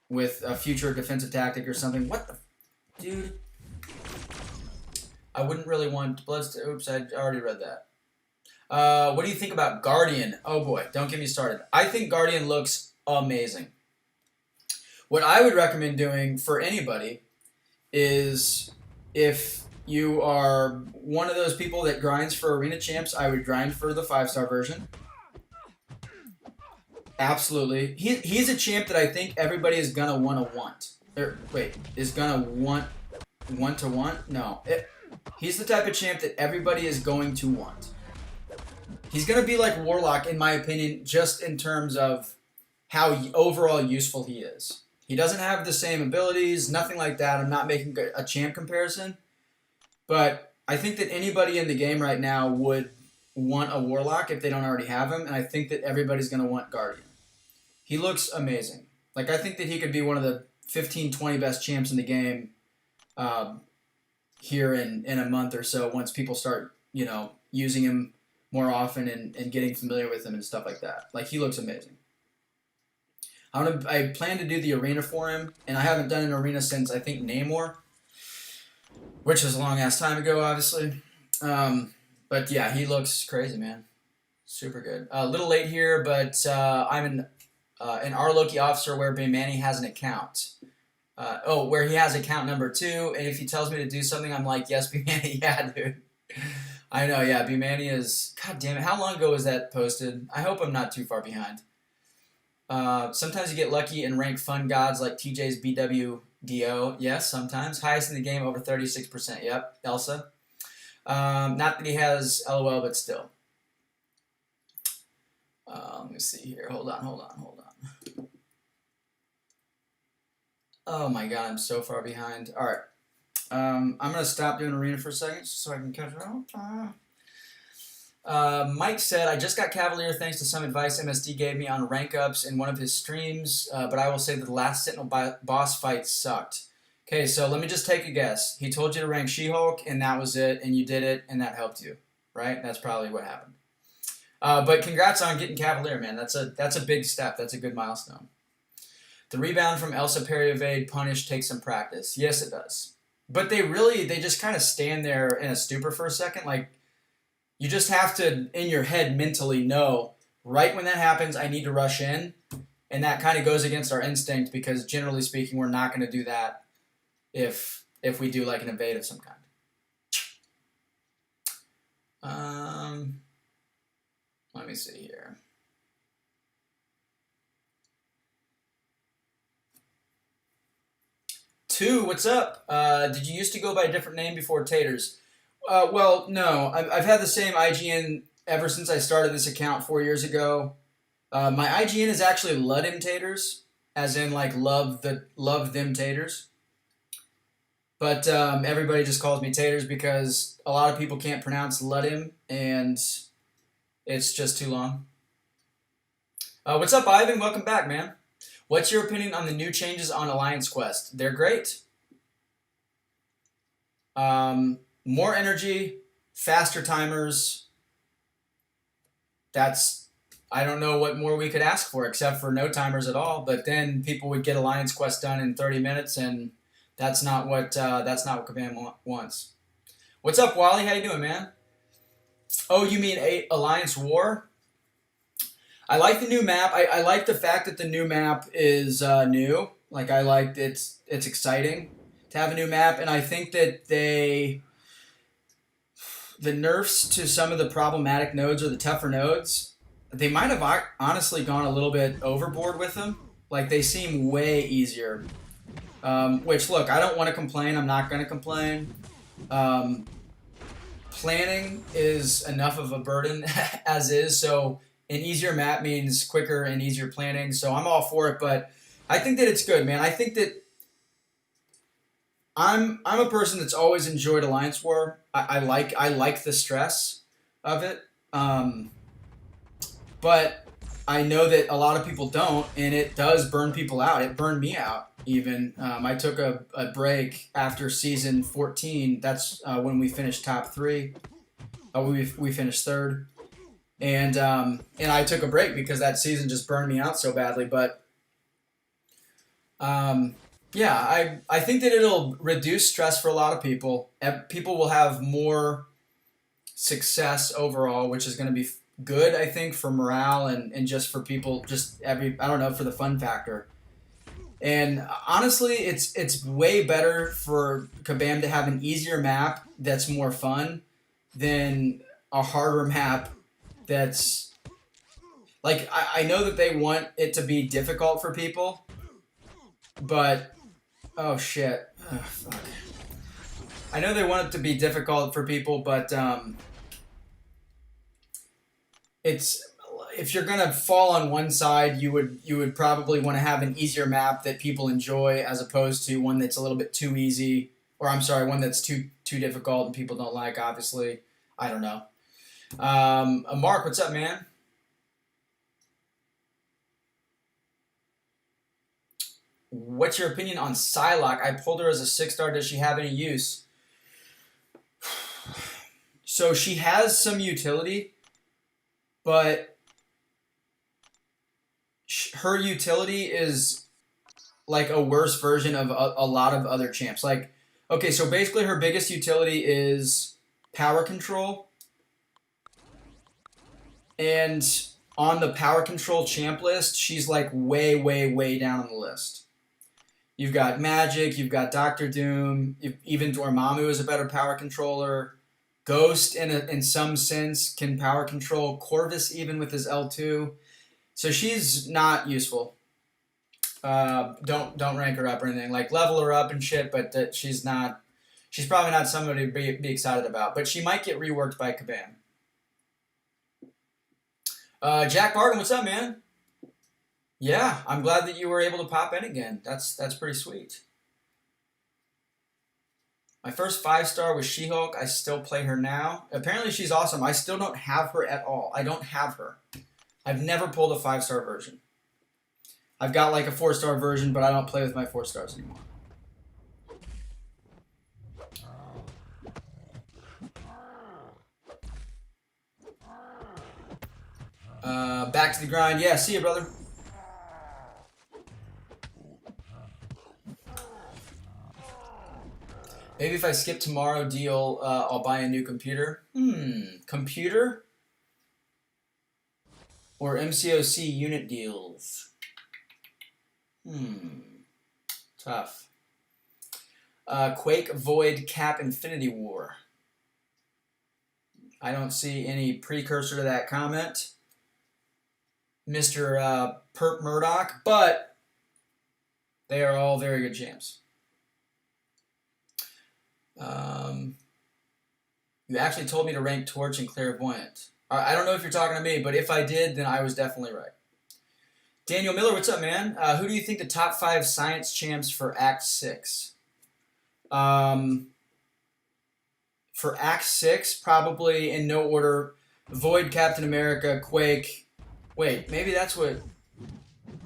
with a future defensive tactic or something. What the dude? I wouldn't really want Bloods to. Oops, I already read that. What do you think about Guardian? Oh boy, don't get me started. I think Guardian looks amazing. What I would recommend doing for anybody is if you are one of those people that grinds for arena champs, I would grind for the 5-star version. Absolutely. He's a champ that I think everybody is gonna want. Is gonna want? No. He's the type of champ that everybody is going to want. He's gonna be like Warlock, in my opinion, just in terms of how overall useful he is. He doesn't have the same abilities, nothing like that. I'm not making a champ comparison. But I think that anybody in the game right now would want a Warlock if they don't already have him, and I think that everybody's going to want Guardian. He looks amazing. Like, I think that he could be one of the 15, 20 best champs in the game here in a month or so once people start, using him more often and getting familiar with him and stuff like that. Like, he looks amazing. I plan to do the arena for him, and I haven't done an arena since, I think, Namor, which is a long-ass time ago, obviously. But yeah, he looks crazy, man. Super good. A little late here, but I'm an R-Loki officer where Bimani has an account. Where he has account number 2, and if he tells me to do something, I'm like, yes, Bimani, yeah, dude. I know, yeah, Bimani is... God damn it, how long ago was that posted? I hope I'm not too far behind. Sometimes you get lucky and rank fun gods like TJ's BWDO. Yes, sometimes. Highest in the game, over 36%. Yep, Elsa. Not that he has LOL, but still. Let me see here. Hold on. Oh my god, I'm so far behind. Alright. I'm going to stop doing arena for a second so I can catch up. Mike said, I just got Cavalier thanks to some advice MSD gave me on rank ups in one of his streams, but I will say that the last Sentinel boss fight sucked. Okay, so let me just take a guess. He told you to rank She-Hulk, and that was it, and you did it, and that helped you, right? That's probably what happened. But congrats on getting Cavalier, man. That's a big step. That's a good milestone. The rebound from Elsa parry evade punish takes some practice. Yes, it does. But they just kind of stand there in a stupor for a second, like, you just have to, in your head, mentally know, right when that happens, I need to rush in. And that kind of goes against our instinct because, generally speaking, we're not going to do that if we do, like, an evade of some kind. Let me see here. Two, what's up? Did you used to go by a different name before Taters? Well, no. I've had the same IGN ever since I started this account 4 years ago. My IGN is actually Ludim Taters, as in like love them taters. But everybody just calls me Taters because a lot of people can't pronounce Ludim, and it's just too long. What's up, Ivan? Welcome back, man. What's your opinion on the new changes on Alliance Quest? They're great. More energy, faster timers. I don't know what more we could ask for except for no timers at all. But then people would get Alliance Quest done in 30 minutes, and that's not what Command wants. What's up, Wally? How you doing, man? Oh, you mean Alliance War? I like the new map. I like the fact that the new map is new. Like, I liked it's exciting to have a new map, and I think that the nerfs to some of the problematic nodes or the tougher nodes, they might have honestly gone a little bit overboard with them. Like, they seem way easier. Which, look, I don't want to complain. I'm not going to complain. Planning is enough of a burden as is, so an easier map means quicker and easier planning, so I'm all for it, but I think that it's good, man. I think that I'm a person that's always enjoyed Alliance War. I like the stress of it. But I know that a lot of people don't, and it does burn people out. It burned me out even. I took a break after season 14. That's when we finished top three. We finished third, and I took a break because that season just burned me out so badly. But um, yeah, I think that it'll reduce stress for a lot of people. People will have more success overall, which is going to be good, I think, for morale and just for people, just I don't know, for the fun factor. And honestly, it's way better for Kabam to have an easier map that's more fun than a harder map that's like I know that they want it to be difficult for people, but oh shit, fuck. I know they want it to be difficult for people, but it's if you're gonna fall on one side, you would probably want to have an easier map that people enjoy as opposed to one that's a little bit too easy, or I'm sorry, one that's too difficult and people don't like. Obviously, I don't know. Mark, what's up, man? What's your opinion on Psylocke? I pulled her as a 6-star. Does she have any use? So she has some utility, but her utility is like a worse version of a lot of other champs. Like, okay, so basically her biggest utility is power control, and on the power control champ list, she's like way, way, way down on the list. You've got Magic, you've got Doctor Doom, even Dormammu is a better power controller. Ghost, in some sense, can power control Corvus even with his L2. So she's not useful. Don't rank her up or anything. Like level her up and shit, but that she's not. She's probably not somebody to be excited about. But she might get reworked by Kabam. Jack Barton, what's up, man? Yeah, I'm glad that you were able to pop in again. That's pretty sweet. My first 5-star was She-Hulk. I still play her now. Apparently she's awesome. I still don't have her at all. I don't have her. I've never pulled a 5-star version. I've got like a 4-star version, but I don't play with my 4-stars anymore. Back to the grind. Yeah, see you, brother. Maybe if I skip tomorrow deal, I'll buy a new computer. Computer? Or MCOC unit deals? Tough. Quake, Void, Cap, Infinity War. I don't see any precursor to that comment, Mr. Perp Murdoch, but they are all very good champs. You actually told me to rank Torch and Clairvoyant. I don't know if you're talking to me, but if I did, then I was definitely right. Daniel Miller, what's up, man? Who do you think the top 5 science champs for Act 6? For Act 6, probably in no order, Void, Captain America, Quake. Wait, maybe that's what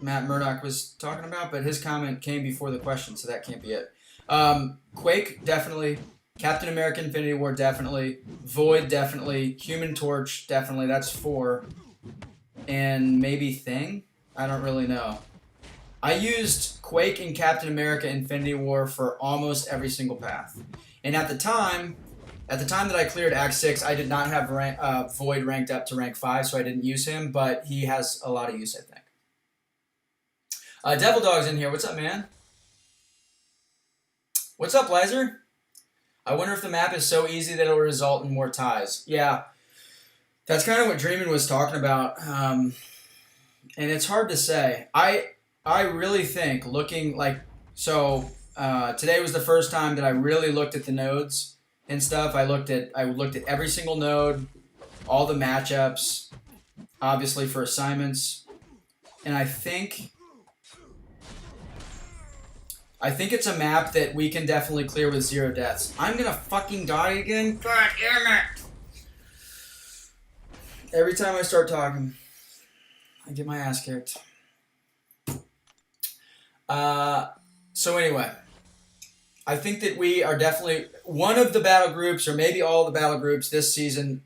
Matt Murdoch was talking about, but his comment came before the question, so that can't be it. Quake, definitely. Captain America Infinity War, definitely. Void, definitely. Human Torch, definitely. That's 4. And maybe Thing? I don't really know. I used Quake and Captain America Infinity War for almost every single path. And at the time that I cleared Act 6, I did not have Void ranked up to rank 5, so I didn't use him, but he has a lot of use, I think. Devil Dog's in here. What's up, man? What's up, Lizer? I wonder if the map is so easy that it'll result in more ties. Yeah, that's kind of what Dreamin' was talking about, and it's hard to say. I really think looking like so. Today was the first time that I really looked at the nodes and stuff. I looked at every single node, all the matchups, obviously for assignments, and I think I think it's a map that we can definitely clear with 0 deaths. I'm gonna fucking die again? God damn it! Every time I start talking, I get my ass kicked. So anyway, I think that we are definitely one of the battle groups, or maybe all the battle groups this season.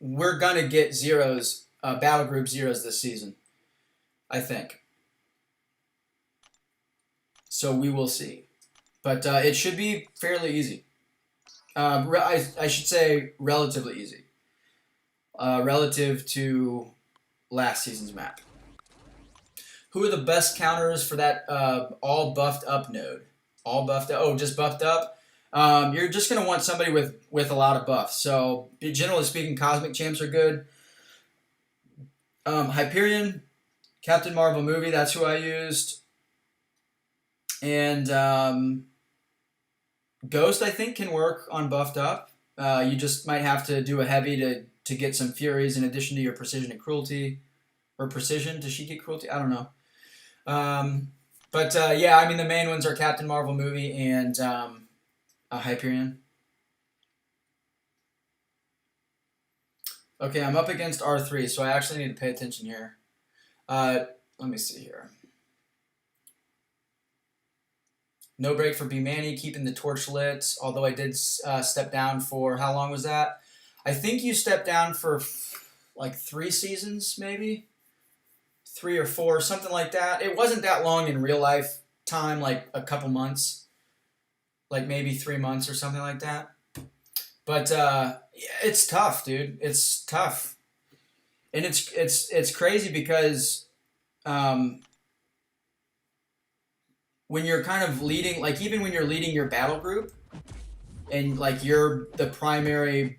We're gonna get zeros, battle group zeros this season. I think. So we will see, but it should be fairly easy. I should say relatively easy, relative to last season's map. Who are the best counters for that all buffed up node? All buffed up? Oh, just buffed up? You're just going to want somebody with a lot of buffs. So, generally speaking, Cosmic Champs are good. Hyperion, Captain Marvel movie, that's who I used. And Ghost, I think, can work on buffed up. You just might have to do a heavy to get some Furies in addition to your Precision and Cruelty. Or Precision, does she get Cruelty? I don't know. Yeah, I mean, the main ones are Captain Marvel movie and Hyperion. Okay, I'm up against R3, so I actually need to pay attention here. Let me see here. No break for B Manny, keeping the torch lit, although I did step down for, how long was that? I think you stepped down for like 3 seasons, maybe? 3 or 4, something like that. It wasn't that long in real life time, like a couple months, like maybe 3 months or something like that. But it's tough, dude. It's tough, and it's crazy because when you're kind of leading, like even when you're leading your battle group, and like you're the primary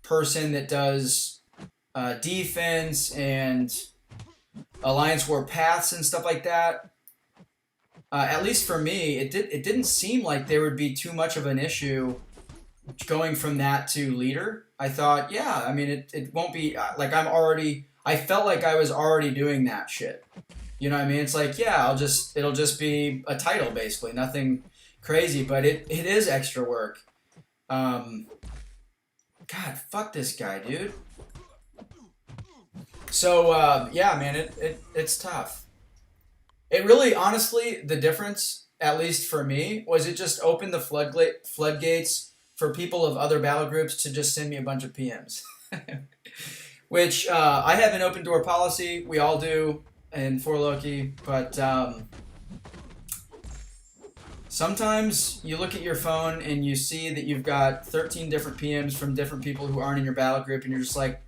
person that does defense and Alliance War paths and stuff like that. At least for me, it didn't seem like there would be too much of an issue going from that to leader. I thought, yeah, I mean, it won't be like I felt like I was already doing that shit. You know what I mean? It's like, yeah, it'll just be a title basically, nothing crazy, but it is extra work. God, fuck this guy, dude. So yeah, man, it's tough. It really, honestly, the difference, at least for me, was it just opened the floodgates for people of other battle groups to just send me a bunch of PMs. Which I have an open door policy. We all do in 4Loki, but sometimes you look at your phone and you see that you've got 13 different PMs from different people who aren't in your battle group, and you're just like,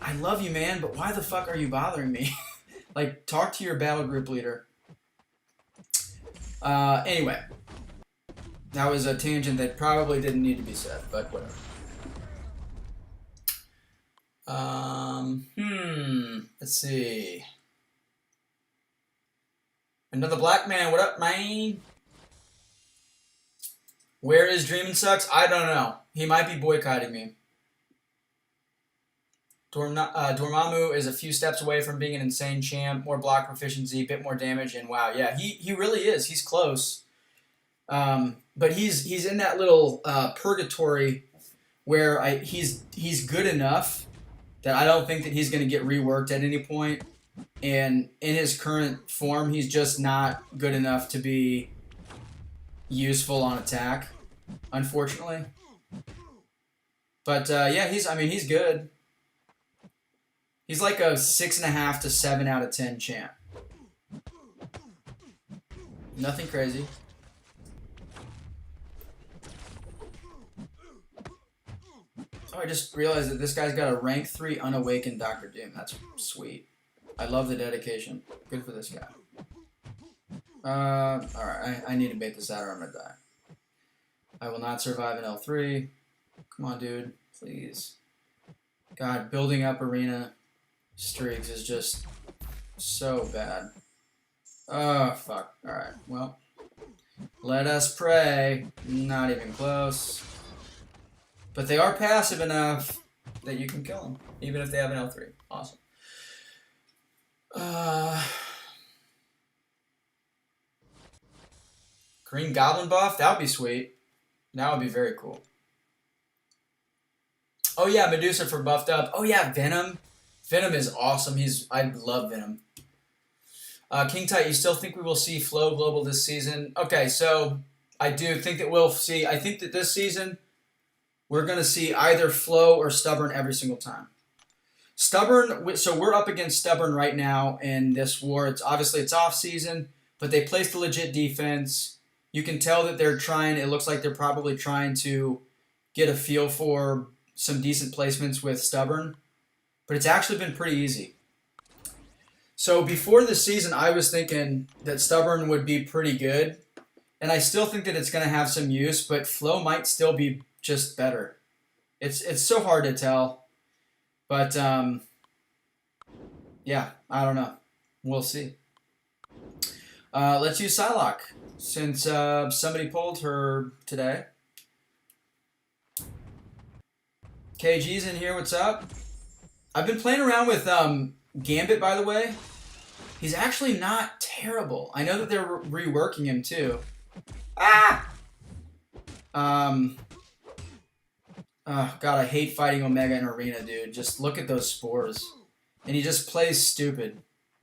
I love you, man, but why the fuck are you bothering me? Like, talk to your battle group leader. Anyway. That was a tangent that probably didn't need to be said, but whatever. Let's see. Another black man, what up, man? Where is Dreamin' Sucks? I don't know. He might be boycotting me. Dormammu is a few steps away from being an insane champ, more block proficiency, bit more damage, and wow, yeah, he really is. He's close. But he's in that little purgatory where he's good enough that I don't think that he's going to get reworked at any point. And in his current form, he's just not good enough to be useful on attack, unfortunately. But yeah, he's good. He's like a 6.5 to 7 out of 10 champ. Nothing crazy. Oh, I just realized that this guy's got a rank 3 unawakened Dr. Doom. That's sweet. I love the dedication. Good for this guy. Alright, I need to bait this out or I'm gonna die. I will not survive an L3. Come on, dude. Please. God, building up arena streaks is just so bad. Oh, fuck. Alright, well. Let us pray. Not even close. But they are passive enough that you can kill them, even if they have an L3. Awesome. Green Goblin buff? That would be sweet. That would be very cool. Oh yeah, Medusa for buffed up. Oh yeah, Venom. Venom is awesome. I love Venom. King Tut, you still think we will see Flow Global this season? Okay, so I do think that we'll see. I think that this season we're going to see either Flow or Stubborn every single time. Stubborn. So we're up against Stubborn right now in this war. It's obviously it's off season, but they placed a legit defense. You can tell that they're trying. It looks like they're probably trying to get a feel for some decent placements with Stubborn, but it's actually been pretty easy. So before the season, I was thinking that Stubborn would be pretty good, and I still think that it's going to have some use, but Flow might still be just better. It's so hard to tell, but yeah, I don't know. We'll see. Let's use Psylocke since somebody pulled her today. KG's in here. What's up? I've been playing around with Gambit, by the way. He's actually not terrible. I know that they're reworking him too. Ah! Oh, God, I hate fighting Omega in Arena, dude. Just look at those spores. And he just plays stupid.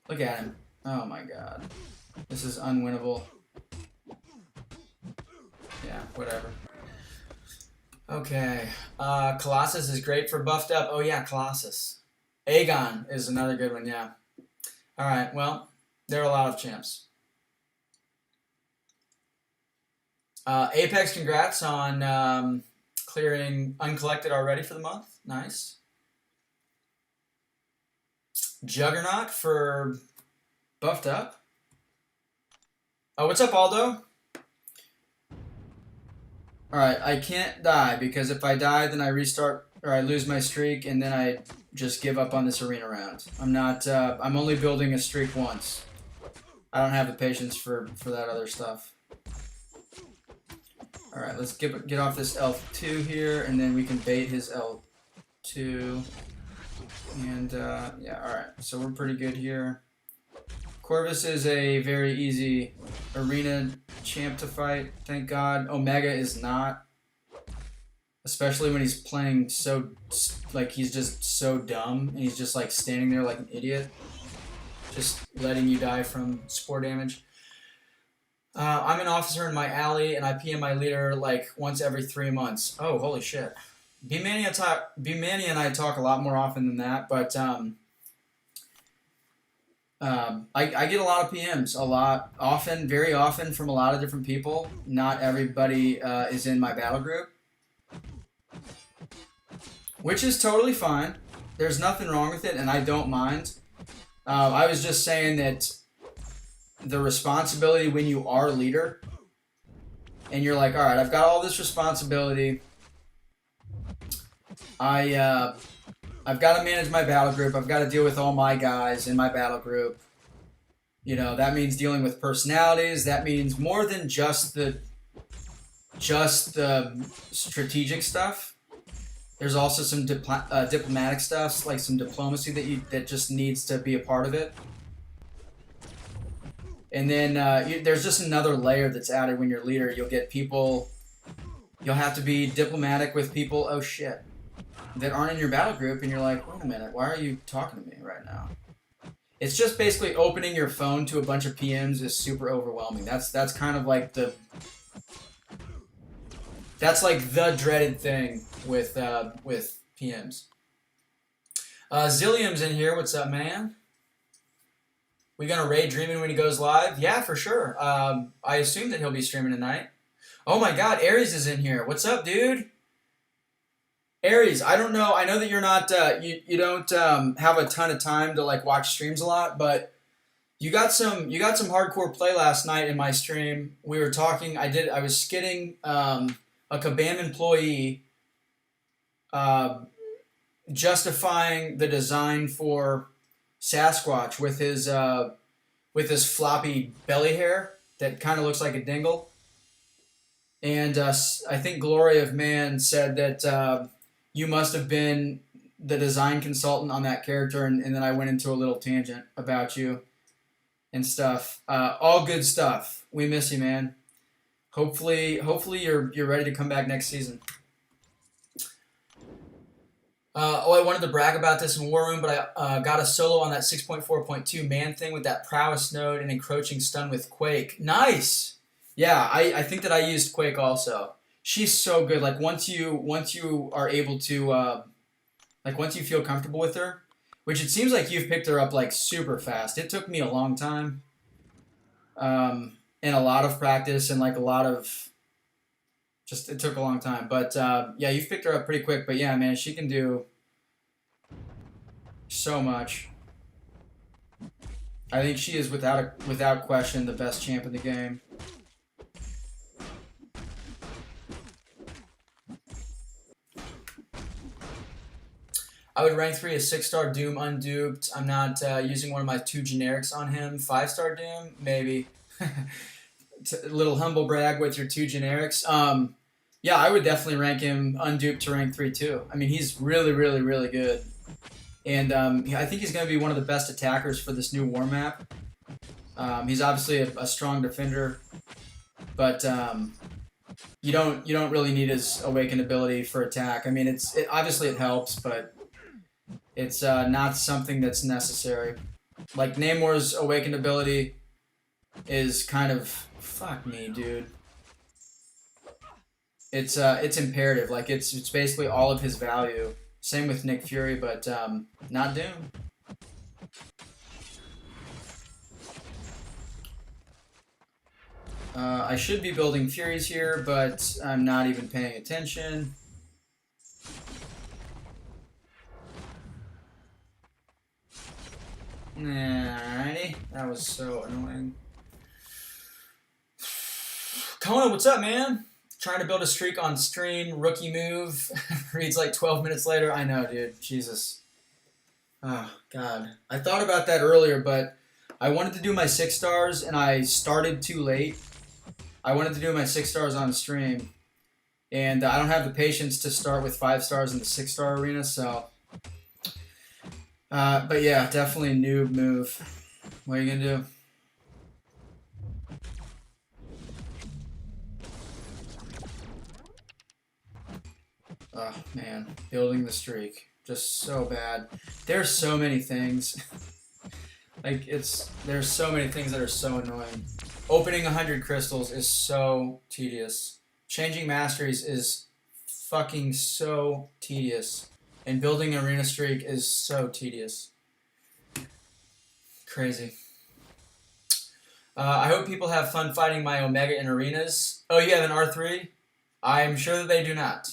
Look at him. Oh, my God. This is unwinnable. Yeah, whatever. Okay. Colossus is great for buffed up. Oh, yeah, Colossus. Aegon is another good one, yeah. All right, well, there are a lot of champs. Apex, congrats on clearing uncollected already for the month. Nice. Juggernaut for buffed up. Oh, what's up, Aldo? Alright, I can't die because if I die, then I restart or I lose my streak and then I just give up on this arena round. I'm only building a streak once. I don't have the patience for that other stuff. Alright, let's get off this L2 here, and then we can bait his L2. And, yeah, alright. So we're pretty good here. Corvus is a very easy arena champ to fight, thank God. Omega is not. Especially when he's playing so, like, he's just so dumb, and he's just, like, standing there like an idiot. Just letting you die from spore damage. I'm an officer in my alley, and I PM my leader like once every 3 months. Oh, holy shit! B-Mania and I talk a lot more often than that, but I get a lot of PMs, very often from a lot of different people. Not everybody is in my battle group, which is totally fine. There's nothing wrong with it, and I don't mind. I was just saying that the responsibility when you are leader and you're like, all right, I've got all this responsibility. I've got to manage my battle group. I've got to deal with all my guys in my battle group. You know, that means dealing with personalities. That means more than just the strategic stuff. There's also some diplomatic stuff, like some diplomacy that just needs to be a part of it. And then there's just another layer that's added when you're leader. You'll have to be diplomatic with people, oh shit, that aren't in your battle group, and you're like, wait a minute, why are you talking to me right now? It's just basically opening your phone to a bunch of PMs is super overwhelming. That's kind of like that's like the dreaded thing with PMs. Zillium's in here. What's up, man? We gonna raid Dreamin' when he goes live? Yeah, for sure. I assume that he'll be streaming tonight. Oh my God, Aries is in here. What's up, dude? Aries, I don't know. I know that you're not. You don't have a ton of time to like watch streams a lot, but you got some hardcore play last night in my stream. We were talking. I was skidding a Kabam employee, justifying the design for Sasquatch with his floppy belly hair that kind of looks like a dingle. And I think Glory of Man said that you must have been the design consultant on that character, and then I went into a little tangent about you and stuff. All good stuff. We miss you, man. Hopefully you're ready to come back next season. I wanted to brag about this in War Room, but I got a solo on that 6.4.2 man thing with that prowess node and encroaching stun with Quake. Nice. Yeah, I think that I used Quake also. She's so good. Like once you are able to like once you feel comfortable with her, which it seems like you've picked her up like super fast. It took me a long time, and a lot of practice and like a lot of just it took a long time. But yeah, you've picked her up pretty quick. But yeah, man, she can do so much. I think she is without question the best champ in the game. I would rank 3 as 6-star Doom unduped. I'm not using one of my 2 generics on him. 5-star Doom, maybe. A little humble brag with your 2 generics. Yeah, I would definitely rank him unduped to rank 3 too. I mean, he's really, really, really good. And I think he's going to be one of the best attackers for this new war map. He's obviously a strong defender, but you don't really need his awakened ability for attack. I mean, obviously it helps, but it's not something that's necessary. Like Namor's awakened ability is kind of fuck me, dude. It's imperative. Like it's basically all of his value. Same with Nick Fury, but not Doom. I should be building Furies here, but I'm not even paying attention. Alrighty, that was so annoying. Kona, what's up, man? Trying to build a streak on stream, rookie move. Reads like 12 minutes later. I know, dude. Jesus. Oh, God. I thought about that earlier, but I wanted to do my 6 stars, and I started too late. I wanted to do my 6 stars on stream, and I don't have the patience to start with 5 stars in the 6-star arena, so... but yeah, definitely a noob move. What are you going to do? Oh, man. Building the streak. Just so bad. There's so many things. Like, there's so many things that are so annoying. Opening 100 crystals is so tedious. Changing masteries is fucking so tedious. And building an arena streak is so tedious. Crazy. I hope people have fun fighting my Omega in arenas. Oh, you have an R3? I'm sure that they do not.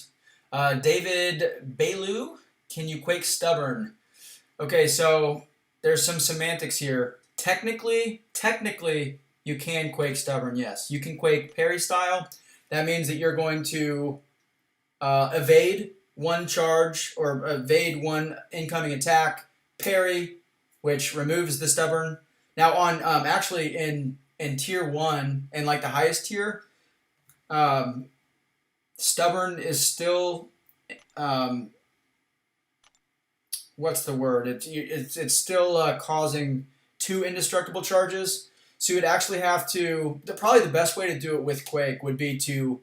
David Bailu, can you Quake Stubborn? Okay, so there's some semantics here. Technically, you can Quake Stubborn, yes. You can Quake parry style. That means that you're going to evade one charge or evade one incoming attack, parry, which removes the stubborn. Now on actually in tier 1 and like the highest tier, stubborn is still what's the word? It's still causing 2 indestructible charges. So you'd actually have to. Probably the best way to do it with Quake would be to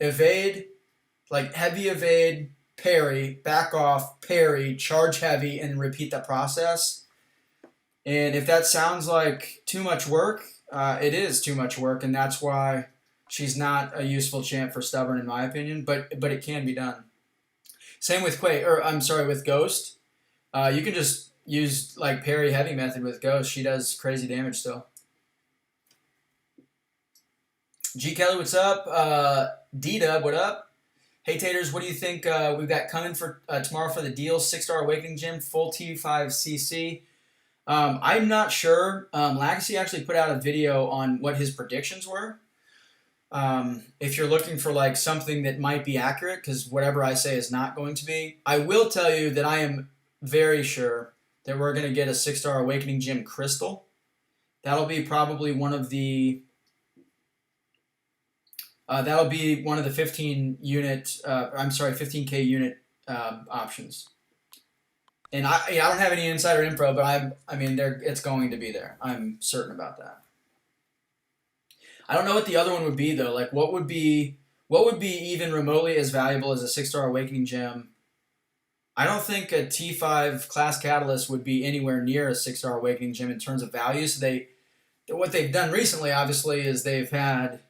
evade, like heavy evade, parry, back off, parry, charge heavy, and repeat the process. And if that sounds like too much work, it is too much work, and that's why she's not a useful champ for Stubborn in my opinion. But it can be done. Same with Quake, or I'm sorry, with Ghost. You can just use like parry heavy method with Ghost. She does crazy damage still. G Kelly, what's up? D-Dub, what up? Hey Taters, what do you think we've got coming for tomorrow for the deal? 6-star Awakening Gym, full T5CC. I'm not sure. Legacy actually put out a video on what his predictions were. If you're looking for like something that might be accurate, because whatever I say is not going to be, I will tell you that I am very sure that we're going to get a 6-star Awakening Gym Crystal. That'll be probably one of the... that'll be one of the 15K unit options. And I don't have any insider info, but I mean, it's going to be there. I'm certain about that. I don't know what the other one would be though. Like what would be even remotely as valuable as a 6-star awakening gem? I don't think a T5 class catalyst would be anywhere near a 6-star awakening gem in terms of value. So what they've done recently, obviously, is they've had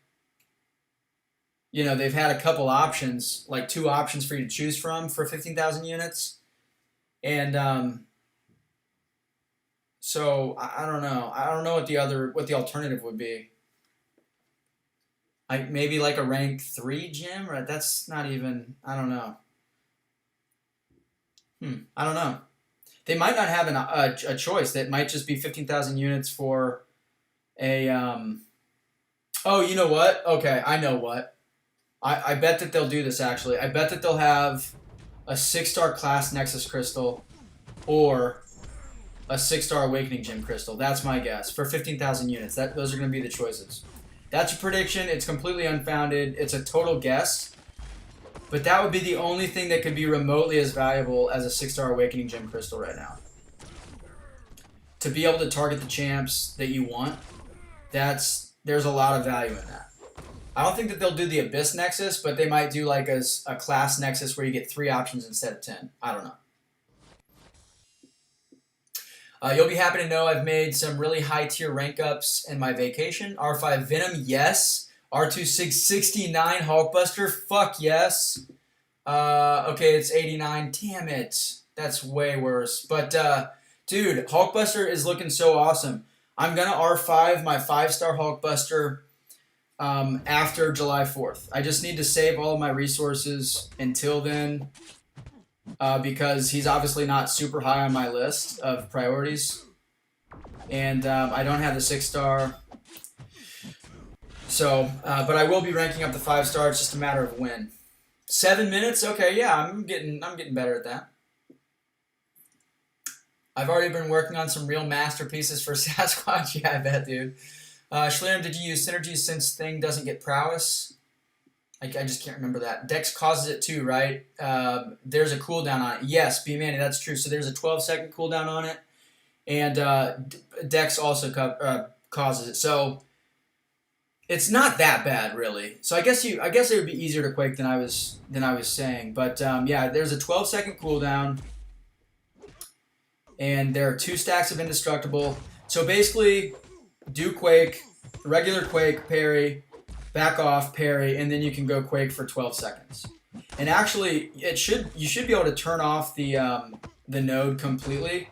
a couple options, like 2 options for you to choose from for 15,000 units, and so I don't know. I don't know what the alternative would be. Like maybe like a rank 3 gym, right? That's not even. I don't know. I don't know. They might not have a choice. That might just be 15,000 units for a. Oh, you know what? Okay, I know what. I bet that they'll do this actually. I bet that they'll have a 6-star class Nexus Crystal or a 6-star Awakening Gem Crystal. That's my guess. For 15,000 units. Those are going to be the choices. That's a prediction. It's completely unfounded. It's a total guess. But that would be the only thing that could be remotely as valuable as a 6-star Awakening Gem Crystal right now. To be able to target the champs that you want, there's a lot of value in that. I don't think that they'll do the Abyss Nexus, but they might do like a class Nexus where you get 3 options instead of 10. I don't know. You'll be happy to know I've made some really high tier rank ups in my vacation. R5 Venom, yes. R2669 Hulkbuster, fuck yes. Okay, it's 89. Damn it. That's way worse. But, dude, Hulkbuster is looking so awesome. I'm going to R5 my 5-star Hulkbuster after July 4th. I just need to save all of my resources until then because he's obviously not super high on my list of priorities. And I don't have the 6-star. So, but I will be ranking up the 5-star. It's just a matter of when. 7 minutes? Okay, yeah, I'm getting better at that. I've already been working on some real masterpieces for Sasquatch. Yeah, I bet, dude. Schlieren, did you use synergy since Thing doesn't get prowess? I just can't remember that. Dex causes it too, right? There's a cooldown on it. Yes, B-Manny, that's true. So there's a 12-second cooldown on it. And Dex also causes it. So it's not that bad, really. So I guess it would be easier to Quake than I was saying. But yeah, there's a 12-second cooldown. And there are 2 stacks of Indestructible. So basically, do Quake, regular Quake, parry, back off, parry, and then you can go Quake for 12 seconds. And actually, you should be able to turn off the node completely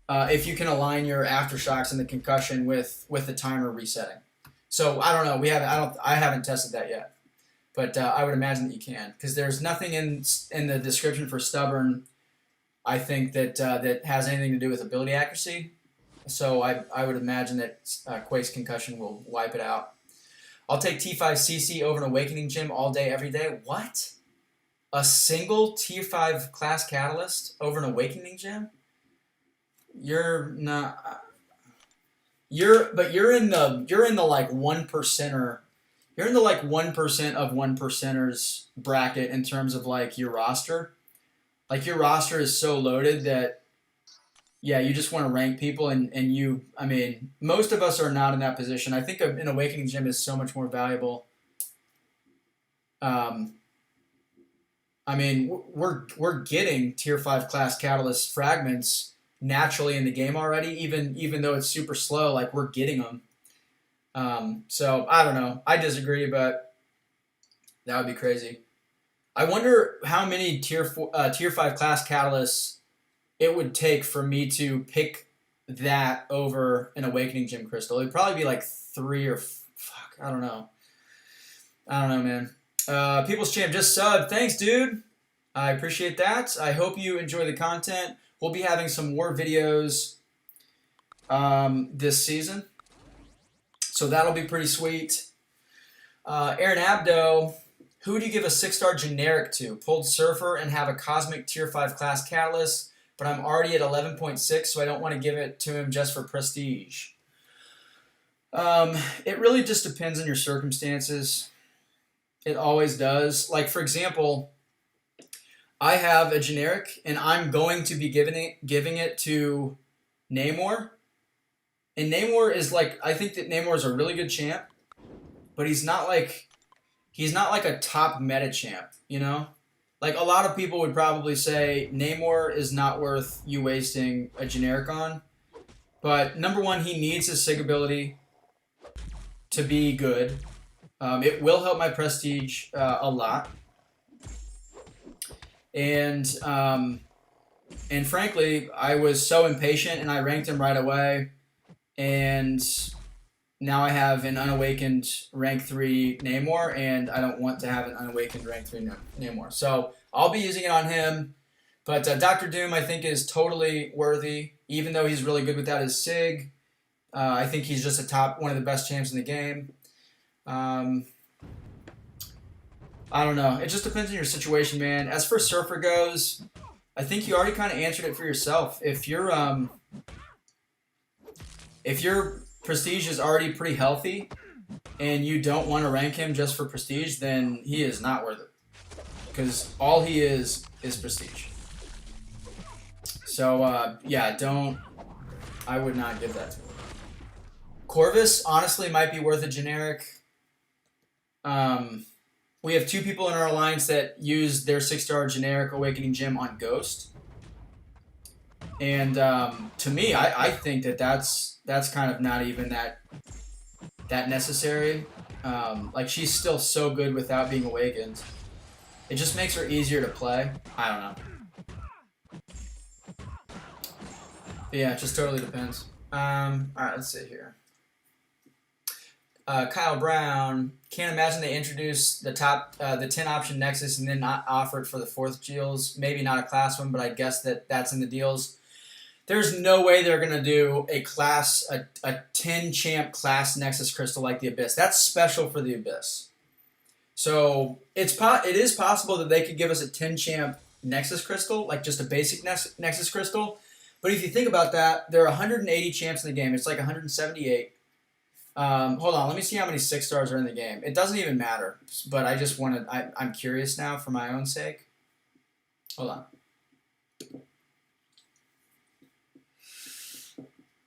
if you can align your aftershocks and the concussion with the timer resetting. So I don't know. I haven't tested that yet, but I would imagine that you can because there's nothing in the description for stubborn. I think that has anything to do with ability accuracy. So I would imagine that Quake's concussion will wipe it out. I'll take T5CC over an Awakening Gem all day, every day. What? A single Tier 5 class catalyst over an Awakening Gem? You're not. You're in the like 1%er. You're in the like 1% of 1%ers bracket in terms of like your roster. Like your roster is so loaded that yeah, you just want to rank people and I mean, most of us are not in that position. I think an Awakening Gem is so much more valuable. I mean, we're getting Tier 5 class Catalyst fragments naturally in the game already, even though it's super slow, like we're getting them. So I don't know. I disagree, but that would be crazy. I wonder how many Tier 5 class Catalysts it would take for me to pick that over an Awakening Gem Crystal. It'd probably be like 3 or fuck. I don't know. Man. People's Champ just subbed. Thanks, dude. I appreciate that. I hope you enjoy the content. We'll be having some more videos this season. So that'll be pretty sweet. Aaron Abdo, who would you give a 6-star generic to? Pulled Surfer and have a Cosmic Tier 5 class Catalyst, but I'm already at 11.6, so I don't want to give it to him just for prestige. It really just depends on your circumstances. It always does. Like, for example, I have a generic, and I'm going to be giving it to Namor, And Namor is like, I think that Namor is a really good champ, but he's not like a top meta champ, you know? Like a lot of people would probably say Namor is not worth you wasting a generic on. But number one, he needs his sig ability to be good. It will help my prestige a lot. And frankly, I was so impatient and I ranked him right away. And now I have an unawakened rank 3 Namor, and I don't want to have an unawakened rank 3 Namor. So I'll be using it on him. But Dr. Doom, I think, is totally worthy, even though he's really good without his sig. I think he's just one of the best champs in the game. I don't know. It just depends on your situation, man. As for Surfer goes, I think you already kind of answered it for yourself. If your prestige is already pretty healthy, and you don't want to rank him just for prestige, then he is not worth it. Because all he is prestige. So, yeah, I would not give that to him. Corvus, honestly, might be worth a generic. We have 2 people in our alliance that use their 6-star generic Awakening Gem on Ghost. And to me, I think that's kind of not even that necessary. Like, she's still so good without being awakened. It just makes her easier to play. I don't know. But yeah, it just totally depends. Alright, let's see here. Kyle Brown, can't imagine they introduce the 10 option Nexus and then not offer it for the 4th deals. Maybe not a class one, but I guess that's in the deals. There's no way they're going to do a 10 champ class Nexus Crystal like the Abyss. That's special for the Abyss. So it is possible that they could give us a 10 champ Nexus Crystal, like just a basic Nexus Crystal. But if you think about that, there are 180 champs in the game. It's like 178. Hold on, let me see how many 6-stars are in the game. It doesn't even matter, but I just wanted, I'm curious now for my own sake. Hold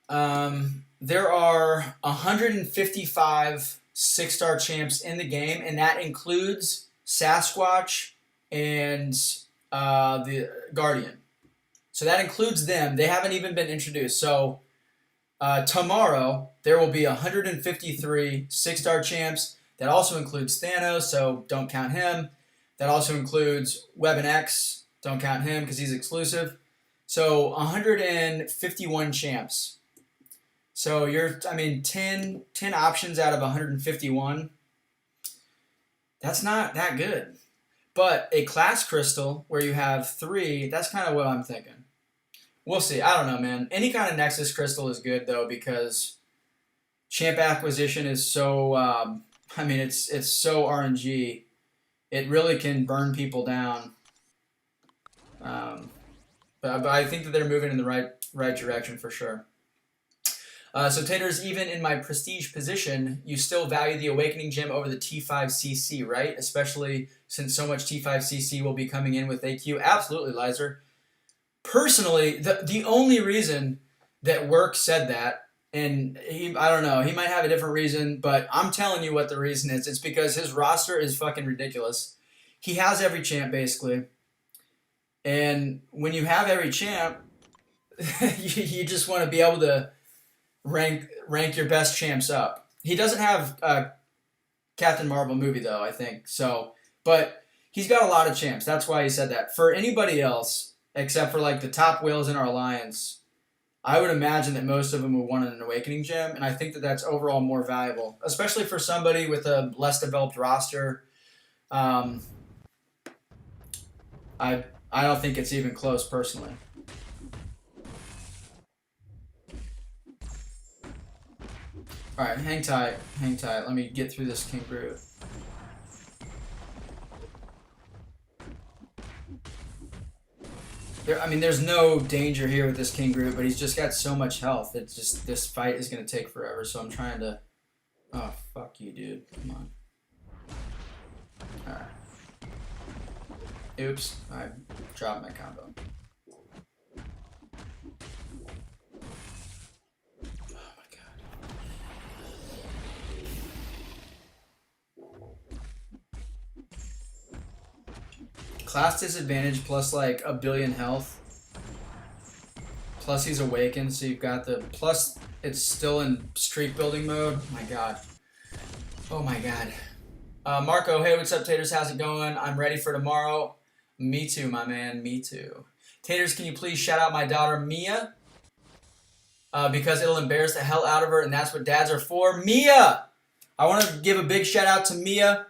on. There are 155 6-star champs in the game, and that includes Sasquatch and the Guardian. So that includes them. They haven't even been introduced. So tomorrow, there will be 153 6-star champs. That also includes Thanos, so don't count him. That also includes Weapon X. Don't count him because he's exclusive. So 151 champs. So 10 options out of 151. That's not that good. But a class crystal where you have 3, that's kind of what I'm thinking. We'll see. I don't know, man. Any kind of Nexus crystal is good, though, because champ acquisition is so, it's so RNG. It really can burn people down. But I think that they're moving in the right direction for sure. So Tater's, even in my prestige position, you still value the Awakening Gem over the T5CC, right? Especially since so much T5CC will be coming in with AQ. Absolutely, Lizer. Personally, the only reason that Work said that, and I don't know, he might have a different reason, but I'm telling you what the reason is. It's because his roster is fucking ridiculous. He has every champ, basically. And when you have every champ, you just want to be able to rank your best champs up. He doesn't have Captain Marvel movie, though, I think. So, but he's got a lot of champs. That's why he said that. For anybody else, except for like the top whales in our alliance, I would imagine that most of them would want an Awakening Gem, and I think that that's overall more valuable, especially for somebody with a less developed roster. I don't think it's even close, personally. All right, hang tight. Let me get through this King Brute. There's no danger here with this King Brute, but he's just got so much health. It's just, this fight is going to take forever, so I'm trying to... Oh, fuck you, dude. Come on. Alright. Oops, I dropped my combo. Oh my god. class disadvantage plus like a billion health. Plus he's awakened, so you've got the plus. It's still in streak building mode. Oh my god. Oh my god. Marco, hey, what's up, Taters? How's it going? I'm ready for tomorrow. Me too, my man. Me too. Taters, can you please shout out my daughter Mia? Because it'll embarrass the hell out of her, and that's what dads are for. Mia! I want to give a big shout out to Mia,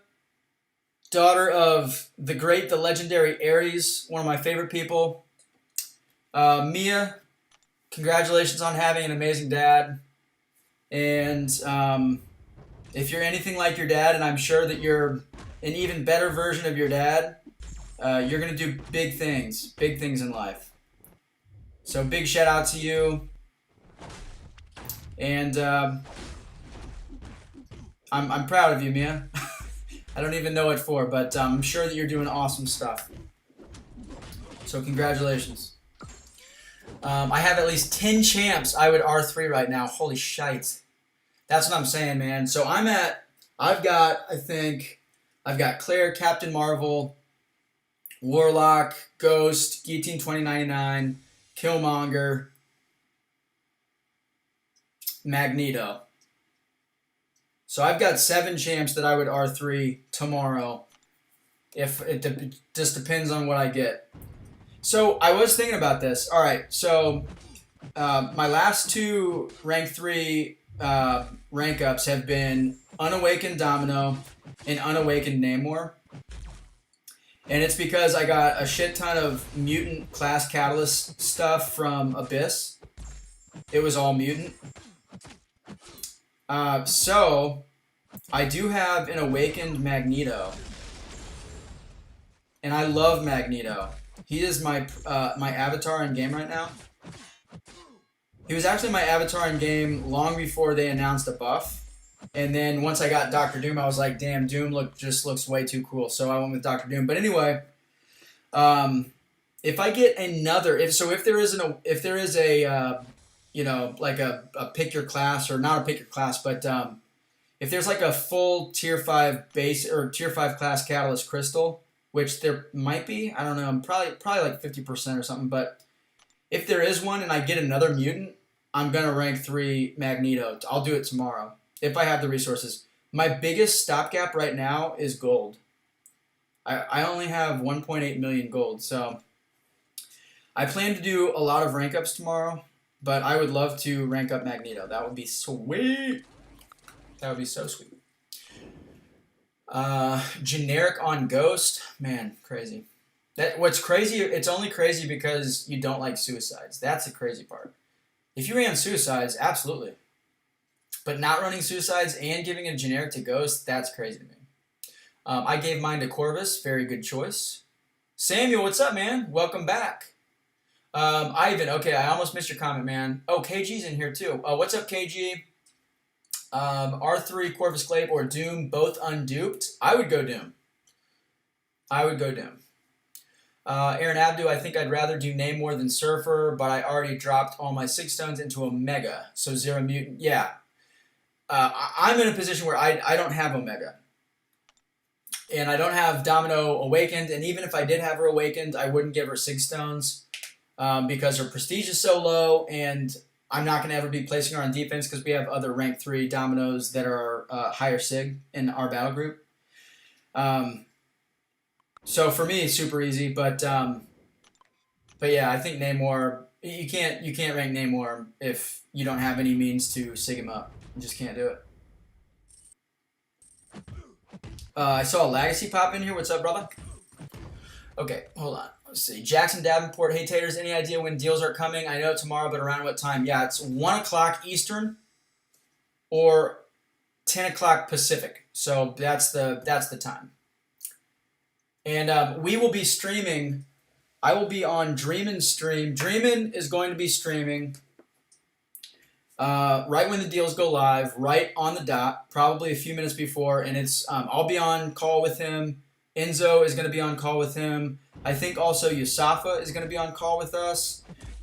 daughter of the great, the legendary Ares, one of my favorite people. Mia, congratulations on having an amazing dad. And if you're anything like your dad, and I'm sure that you're an even better version of your dad, you're going to do big things in life. So big shout out to you. And I'm proud of you, Mia. I don't even know what for, but I'm sure that you're doing awesome stuff. So congratulations. I have at least 10 champs I would R3 right now. Holy shite. That's what I'm saying, man. So I've got Claire, Captain Marvel, Warlock, Ghost, Guillotine 2099, Killmonger, Magneto. So I've got 7 champs that I would R3 tomorrow. If it just depends on what I get. So I was thinking about this. All right, so my last 2 rank 3 rank ups have been Unawakened Domino and Unawakened Namor. And it's because I got a shit ton of mutant class catalyst stuff from Abyss. It was all mutant. So I do have an Awakened Magneto. And I love Magneto. He is my my avatar in game right now. He was actually my avatar in game long before they announced a buff. And then once I got Doctor Doom, I was like, damn, Doom just looks way too cool. So I went with Doctor Doom. But anyway, if I get another, if there is a you know, like a pick your class, or not a pick your class, but if there's like a full tier 5 base or tier 5 class catalyst crystal, which there might be, I don't know, I'm probably like 50% or something, but if there is one and I get another mutant, I'm going to rank 3 Magneto. I'll do it tomorrow if I have the resources. My biggest stopgap right now is gold. I only have 1.8 million gold, so I plan to do a lot of rank ups tomorrow, but I would love to rank up Magneto. That would be sweet. That would be so sweet. Generic on Ghost, man, crazy. What's crazy? It's only crazy because you don't like suicides. That's the crazy part. If you ran suicides, absolutely, but not running suicides and giving a generic to Ghost, that's crazy to me. I gave mine to Corvus. Very good choice. Samuel, what's up, man? Welcome back. Ivan, okay, I almost missed your comment, man. Oh, KG's in here too. What's up, KG? R3, Corvus Glaive, or Doom, both unduped. I would go Doom. Aaron Abdu, I think I'd rather do Namor than Surfer, but I already dropped all my 6 stones into Omega, so 0 mutant. Yeah. I'm in a position where I don't have Omega. And I don't have Domino awakened, and even if I did have her awakened, I wouldn't give her 6 stones because her prestige is so low, and I'm not going to ever be placing her on defense because we have other rank 3 Dominos that are higher sig in our battle group. So for me, it's super easy, but yeah, I think Namor, you can't rank Namor if you don't have any means to sig him up. You just can't do it. I saw a Legacy pop in here. What's up, brother? Okay, hold on. Let's see. Jackson Davenport, hey Taters, any idea when deals are coming? I know tomorrow, but around what time? Yeah, it's 1 o'clock Eastern or 10 o'clock Pacific. So that's the time. And we will be streaming. I will be on Dreamin' stream. Dreamin' is going to be streaming right when the deals go live, right on the dot, probably a few minutes before. And it's I'll be on call with him. Enzo is going to be on call with him. I think also Yusafa is going to be on call with us.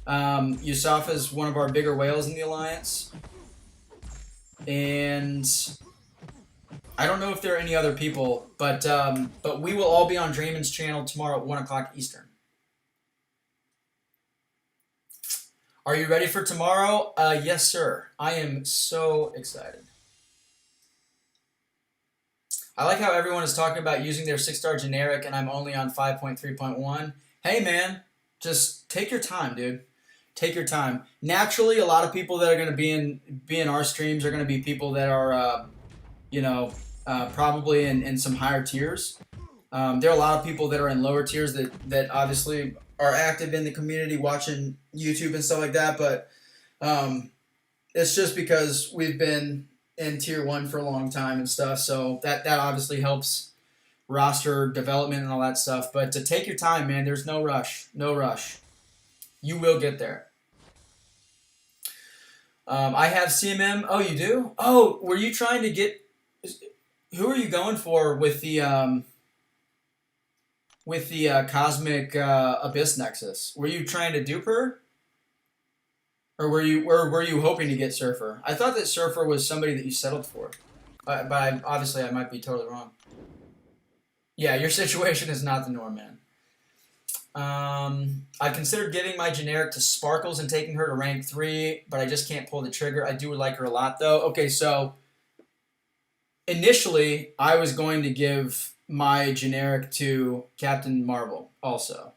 Yusafa is one of our bigger whales in the Alliance. And I don't know if there are any other people, but we will all be on Draymond's channel tomorrow at 1 o'clock Eastern. Are you ready for tomorrow? Yes, sir. I am so excited. I like how everyone is talking about using their 6-star generic, and I'm only on 5.3.1. Hey, man, just take your time, dude. Take your time. Naturally, a lot of people that are going to be in our streams are going to be people that are, you know, probably in some higher tiers. There are a lot of people that are in lower tiers that obviously are active in the community watching YouTube and stuff like that, but it's just because we've been in tier 1 for a long time and stuff, so that obviously helps roster development and all that stuff. But to take your time, man, there's no rush. No rush. You will get there. I have CMM. Oh, you do? Oh, were you trying to get... Who are you going for with the Cosmic Abyss Nexus? Were you trying to dupe her? Or were you hoping to get Surfer? I thought that Surfer was somebody that you settled for. But obviously I might be totally wrong. Yeah, your situation is not the norm, man. I considered giving my generic to Sparkles and taking her to rank 3, but I just can't pull the trigger. I do like her a lot, though. Okay, so initially I was going to give my generic to Captain Marvel also.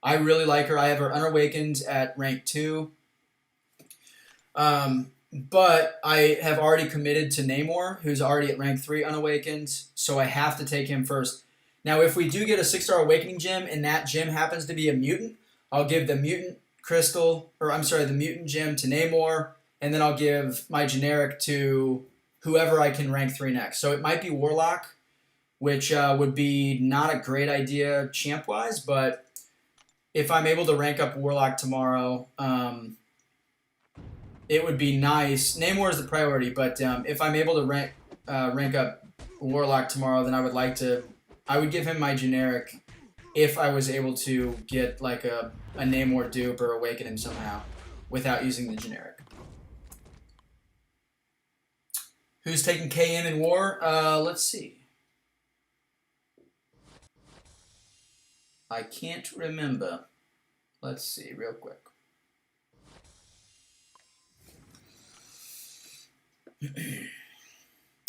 I really like her. I have her Unawakened at rank 2. But I have already committed to Namor, who's already at rank 3 Unawakened, so I have to take him first. Now, if we do get a 6-star Awakening gem, and that gem happens to be a mutant, I'll give the mutant crystal, the mutant gem to Namor, and then I'll give my generic to whoever I can rank 3 next. So it might be Warlock, which would be not a great idea champ-wise, but if I'm able to rank up Warlock tomorrow, it would be nice. Namor is the priority, but if I'm able to rank up Warlock tomorrow, then I would give him my generic if I was able to get like a Namor dupe or awaken him somehow without using the generic. Who's taking KM in war? Let's see. I can't remember. Let's see real quick.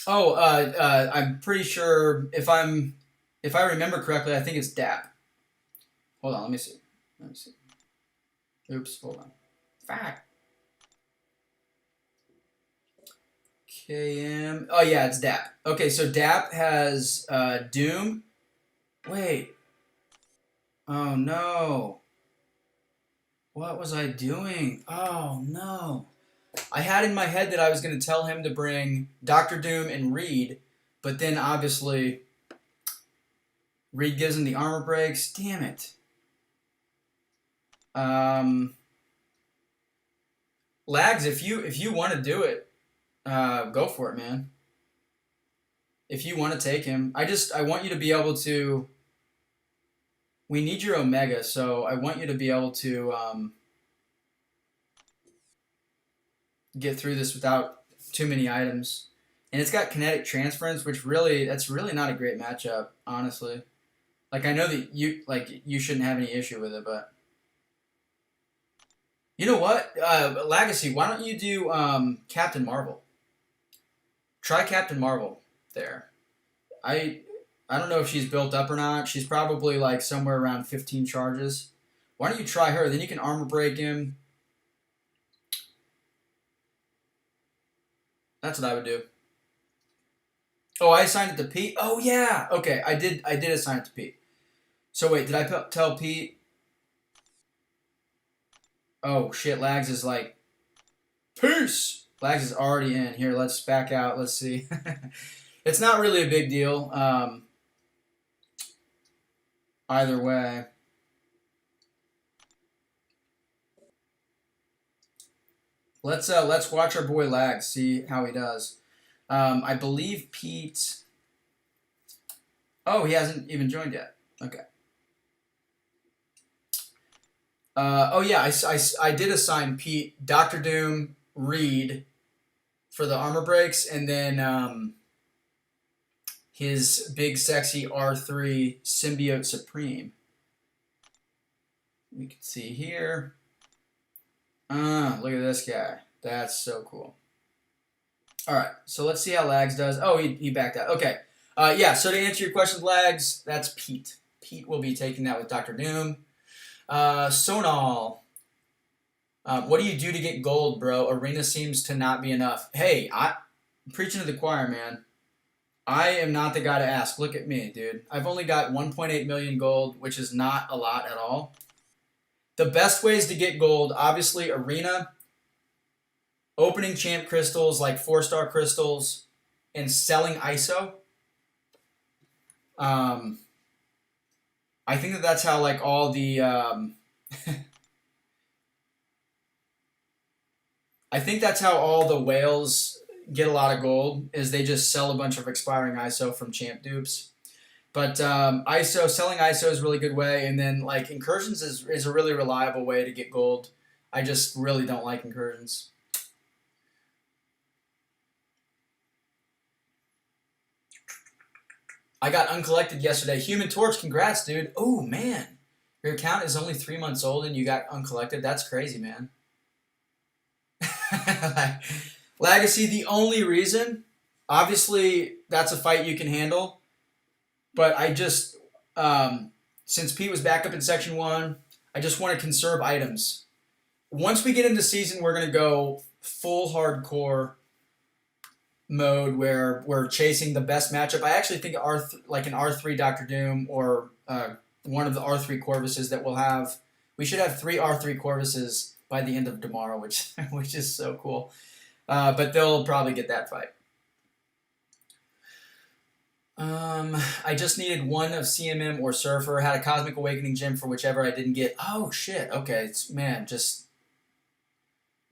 I'm pretty sure if I remember correctly, I think it's DAP. Hold on, let me see. Oops, hold on. Fact. KM. Oh yeah, it's DAP. Okay, so DAP has Doom. Wait. Oh no. What was I doing? Oh no. I had in my head that I was going to tell him to bring Dr. Doom and Reed, but then obviously Reed gives him the armor breaks. Damn it. Lags, if you want to do it, go for it, man. If you want to take him, I want you to be able to. We need your Omega, so I want you to be able to get through this without too many items. And it's got kinetic transference, which that's really not a great matchup, honestly. Like, I know that you shouldn't have any issue with it, but you know what? Legacy, why don't you do Captain Marvel? Try Captain Marvel there. I don't know if she's built up or not. She's probably like somewhere around 15 charges. Why don't you try her? Then you can armor break him. That's what I would do. Oh, I assigned it to Pete? Oh, yeah. Okay, I did assign it to Pete. So, wait, did I tell Pete? Oh, shit, Lags is like, peace! Lags is already in. Here, let's back out. Let's see. It's not really a big deal. Either way. Let's watch our boy Lags, see how he does. I believe Pete... Oh, he hasn't even joined yet. Okay. Oh, yeah, I did assign Pete Dr. Doom, Reed for the armor breaks, and then his big sexy R3 Symbiote Supreme. We can see here. Look at this guy. That's so cool. All right, so let's see how Lags does. Oh, he backed out. Okay. Yeah, so to answer your question, Lags, that's Pete. Pete will be taking that with Dr. Doom. Sonal. What do you do to get gold, bro? Arena seems to not be enough. Hey, I'm preaching to the choir, man. I am not the guy to ask. Look at me, dude. I've only got 1.8 million gold, which is not a lot at all. The best ways to get gold, obviously, Arena, opening champ crystals like 4-star crystals, and selling ISO. I think that's how like all the I think that's how all the whales get a lot of gold, is they just sell a bunch of expiring ISO from champ dupes. But ISO, selling ISO is a really good way, and then like incursions is a really reliable way to get gold. I just really don't like incursions. I got uncollected yesterday. Human Torch, congrats, dude. Oh, man. Your account is only 3 months old and you got uncollected? That's crazy, man. Legacy, the only reason, obviously, that's a fight you can handle. But I just, since Pete was back up in Section 1, I just want to conserve items. Once we get into season, we're going to go full hardcore mode where we're chasing the best matchup. I actually think like an R3 Dr. Doom or one of the R3 Corvuses that we'll have. We should have 3 R3 Corvuses by the end of tomorrow, which is so cool. But they'll probably get that fight. I just needed 1 of CMM or Surfer. Had a Cosmic Awakening gem for whichever I didn't get. Oh, shit. Okay. Man, just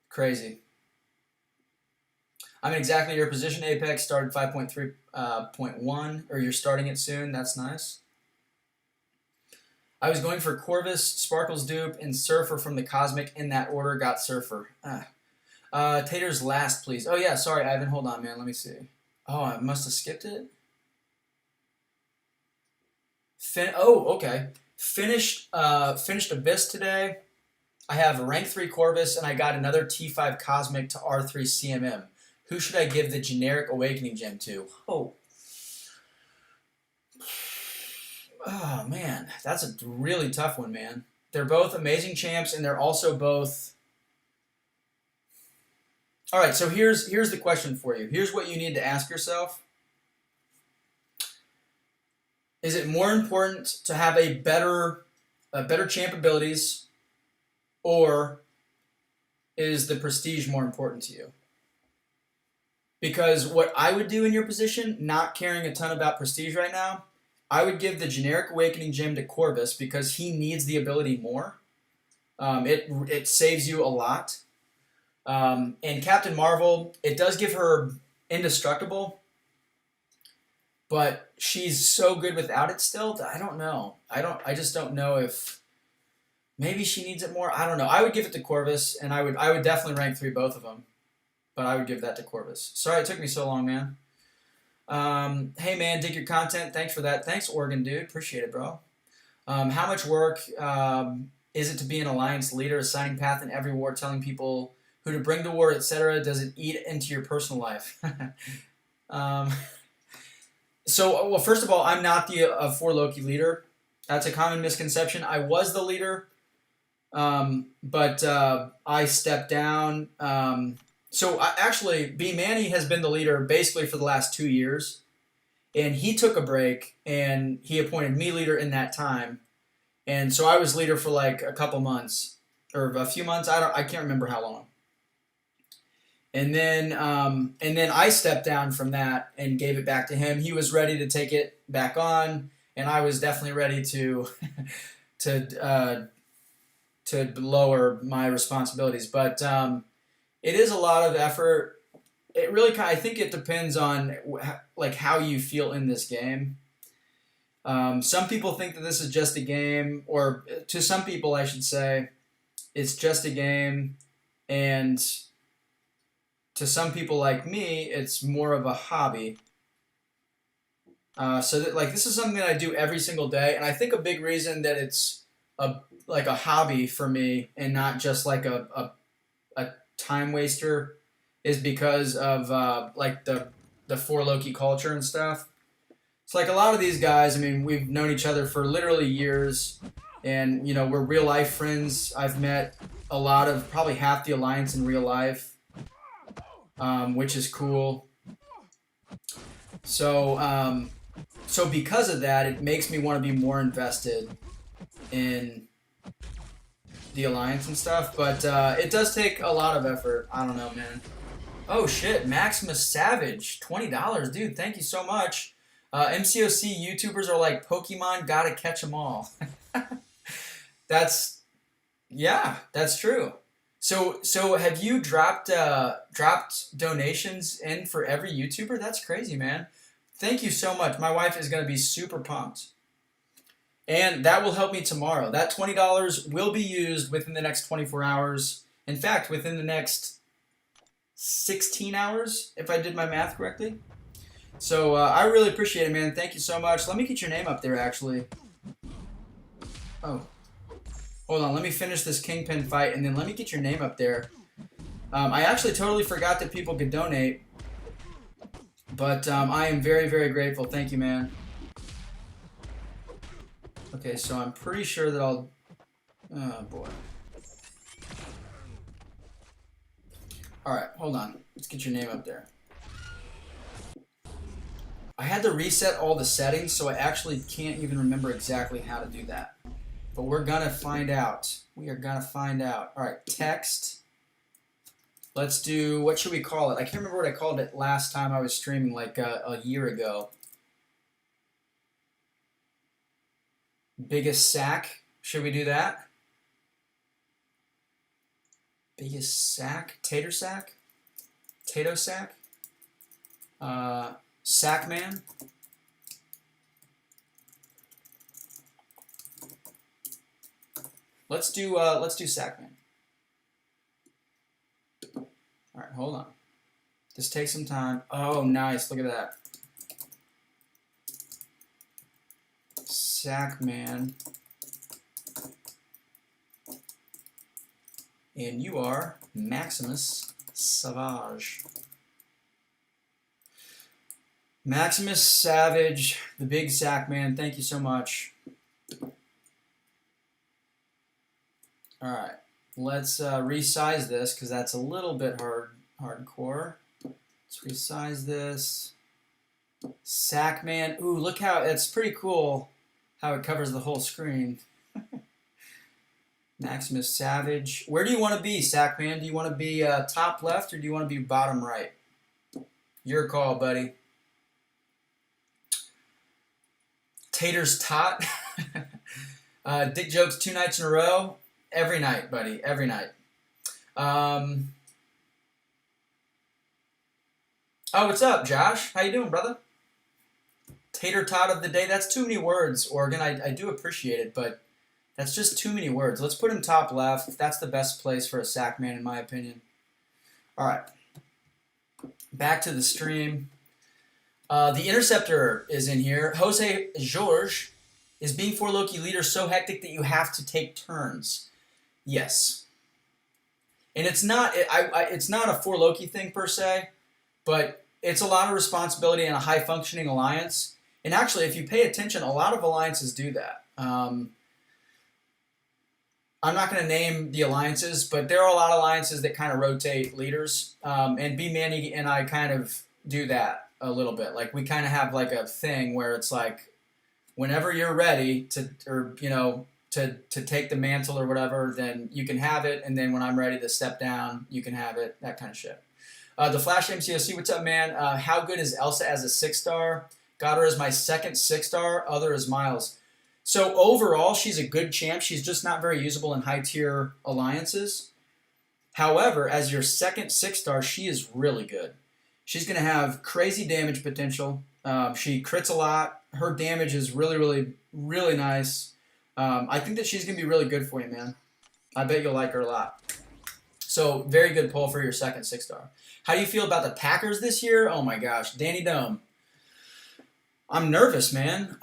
crazy. I'm in exactly your position, Apex. Started 5.3.1, or you're starting it soon. That's nice. I was going for Corvus, Sparkles dupe, and Surfer from the Cosmic in that order. Got Surfer. Tater's last, please. Oh, yeah. Sorry, Ivan. Hold on, man. Let me see. Oh, I must have skipped it. Okay. Finished Abyss today. I have a rank 3 Corvus, and I got another T5 Cosmic to R3 CMM. Who should I give the generic Awakening gem to? Oh, man. That's a really tough one, man. They're both amazing champs, and they're also both... All right, so here's the question for you. Here's what you need to ask yourself. Is it more important to have a better champ abilities, or is the prestige more important to you? Because what I would do in your position, not caring a ton about prestige right now, I would give the generic Awakening gem to Corvus because he needs the ability more. It saves you a lot. And Captain Marvel, it does give her indestructible, but she's so good without it still that I don't know. I just don't know if maybe she needs it more. I don't know. I would give it to Corvus, and I would definitely rank 3 both of them. But I would give that to Corvus. Sorry it took me so long, man. Hey, man, dig your content. Thanks for that. Thanks, Oregon, dude. Appreciate it, bro. How much work is it to be an alliance leader, assigning path in every war, telling people who to bring to war, etc.? Does it eat into your personal life? So, first of all, I'm not the 4 Loki leader. That's a common misconception. I was the leader, but I stepped down. Actually, B. Manny has been the leader basically for the last 2 years, and he took a break, and he appointed me leader in that time, and so I was leader for like a couple months, or a few months. I can't remember how long. And then I stepped down from that and gave it back to him. He was ready to take it back on, and I was definitely ready to to lower my responsibilities. But it is a lot of effort. It really I think it depends on like how you feel in this game. Some people think that this is just a game, or to some people I should say, it's just a game, and to some people like me, it's more of a hobby. So that, like, this is something that I do every single day, and I think a big reason that it's like a hobby for me and not just like a time waster is because of like the For Loki culture and stuff. It's like a lot of these guys. I mean, we've known each other for literally years, and you know we're real life friends. I've met a lot of probably half the alliance in real life, which is cool. So so because of that, it makes me want to be more invested in the alliance and stuff. But it does take a lot of effort. I don't know, man. Oh shit, Maximus Savage, $20, dude. Thank you so much. MCOC YouTubers are like Pokemon, gotta catch them all. That's yeah, that's true. So have you dropped donations in for every YouTuber? That's crazy, man. Thank you so much. My wife is gonna be super pumped. And that will help me tomorrow. That $20 will be used within the next 24 hours. In fact, within the next 16 hours, if I did my math correctly. So I really appreciate it, man. Thank you so much. Let me get your name up there, actually. Oh, hold on. Let me finish this Kingpin fight, and then let me get your name up there. I actually totally forgot that people could donate, but I am very, very grateful. Thank you, man. Okay, so I'm pretty sure that I'll... Oh, boy. Alright, hold on. Let's get your name up there. I had to reset all the settings, so I actually can't even remember exactly how to do that. But we're gonna find out. We are gonna find out. Alright, text. Let's do... What should we call it? I can't remember what I called it last time I was streaming, like a year ago. Biggest sack. Should we do that? Biggest sack? Tater sack? Tato sack? Sack man? Let's do sack man. Alright, hold on. Just take some time. Oh, nice. Look at that. Sackman, and you are Maximus Savage. Maximus Savage, the big Sackman. Thank you so much. All right, let's resize this because that's a little bit hardcore. Let's resize this. Sackman. Ooh, look how it's pretty cool. How it covers the whole screen. Maximus Savage. Where do you want to be, Sackman? Do you want to be top left or do you want to be bottom right? Your call, buddy. Tater's tot. Dick jokes 2 nights in a row. Every night, buddy. Every night. Oh, what's up, Josh? How you doing, brother? Tater tot of the day. That's too many words, Oregon. I do appreciate it, but that's just too many words. Let's put him top left. That's the best place for a sack man, in my opinion. All right. Back to the stream. The Interceptor is in here. Jose George is being For Loki leader so hectic that you have to take turns. Yes. And it's not it's not a For Loki thing per se, but it's a lot of responsibility in a high-functioning alliance. And actually, if you pay attention, a lot of alliances do that. I'm not going to name the alliances, but there are a lot of alliances that kind of rotate leaders. And B Manny and I kind of do that a little bit. Like we kind of have like a thing where it's like, whenever you're ready to, or you know, to take the mantle or whatever, then you can have it. And then when I'm ready to step down, you can have it. That kind of shit. The Flash MCOC, what's up, man? How good is Elsa as a 6-star? Got her as my second 6-star. Other is Miles. So overall, she's a good champ. She's just not very usable in high-tier alliances. However, as your second 6-star, she is really good. She's going to have crazy damage potential. She crits a lot. Her damage is really, really, really nice. I think that she's going to be really good for you, man. I bet you'll like her a lot. So, very good pull for your second 6-star. How do you feel about the Packers this year? Oh my gosh, Danny Dome. I'm nervous, man.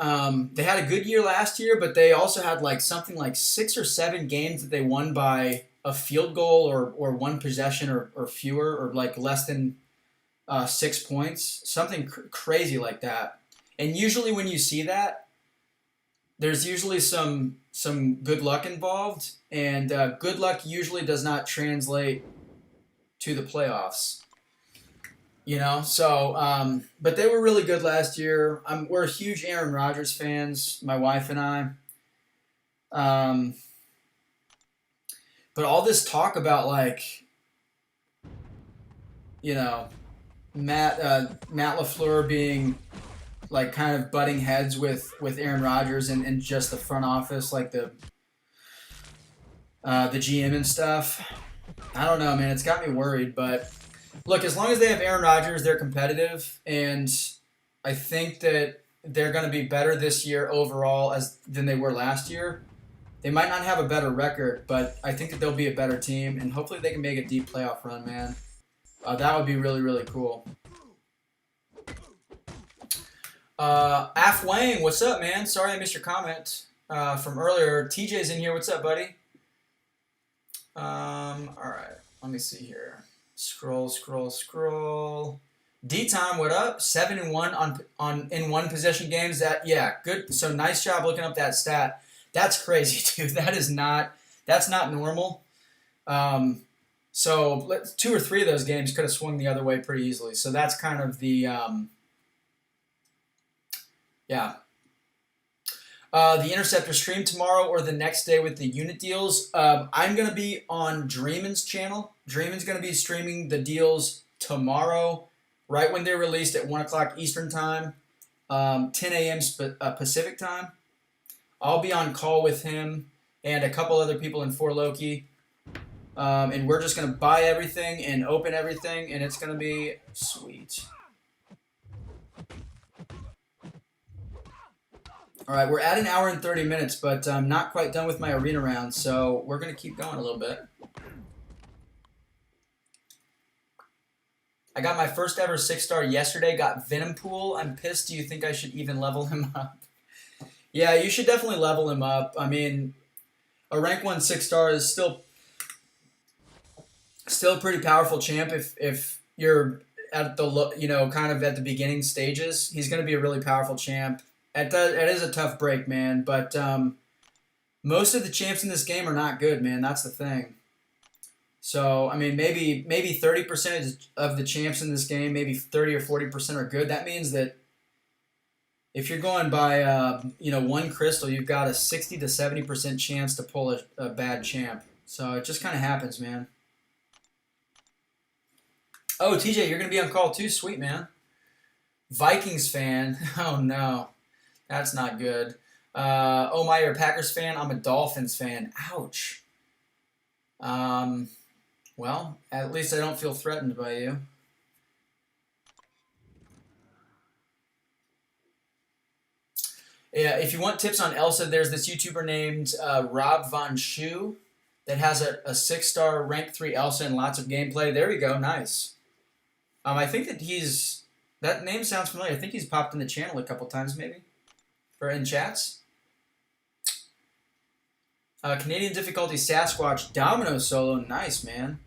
They had a good year last year, but they also had like something like 6 or 7 games that they won by a field goal or one possession or fewer or like less than 6 points, something crazy like that. And usually when you see that, there's usually some good luck involved, and good luck usually does not translate to the playoffs. But they were really good last year. We're huge Aaron Rodgers fans, my wife and I. Um, but all this talk about like, you know, Matt LaFleur being like kind of butting heads with Aaron Rodgers and just the front office, like the GM and stuff. I don't know, man. It's got me worried, but look, as long as they have Aaron Rodgers, they're competitive, and I think that they're going to be better this year overall than they were last year. They might not have a better record, but I think that they'll be a better team, and hopefully they can make a deep playoff run, man. That would be really, really cool. Af Wang, what's up, man? Sorry I missed your comment from earlier. TJ's in here. What's up, buddy? All right. Let me see here. Scroll. D-Time, what up? 7-1 in one possession games. Good. So nice job looking up that stat. That's crazy, dude. That's not normal. So 2 or 3 of those games could have swung the other way pretty easily. So that's kind of the the Interceptor stream tomorrow or the next day with the unit deals. I'm going to be on Dreamin's channel. Dreamin's going to be streaming the deals tomorrow, right when they're released at 1 o'clock Eastern Time, 10 a.m. Pacific Time. I'll be on call with him and a couple other people in For Loki. And we're just going to buy everything and open everything, and it's going to be sweet. All right, we're at 1 hour and 30 minutes, but I'm not quite done with my arena round, so we're going to keep going a little bit. I got my first ever 6-star yesterday, got Venom Pool. I'm pissed. Do you think I should even level him up? Yeah, you should definitely level him up. I mean, a rank 1 6-star is still a pretty powerful champ if you're at the, kind of at the beginning stages. He's going to be a really powerful champ. It is a tough break, man, but most of the champs in this game are not good, man. That's the thing. So, I mean, maybe 30% of the champs in this game, maybe 30 or 40% are good. That means that if you're going by, 1 crystal, you've got a 60 to 70% chance to pull a bad champ. So it just kind of happens, man. Oh, TJ, you're going to be on call too? Sweet, man. Vikings fan. Oh, no. That's not good. Oh, my, you're a Packers fan? I'm a Dolphins fan. Ouch. Well, at least I don't feel threatened by you. Yeah, if you want tips on Elsa, there's this YouTuber named Rob Von Shu that has a 6-star rank 3 Elsa and lots of gameplay. There we go. Nice. I think that name sounds familiar. I think he's popped in the channel a couple times maybe. Or in chats. Canadian difficulty Sasquatch Domino solo. Nice, man.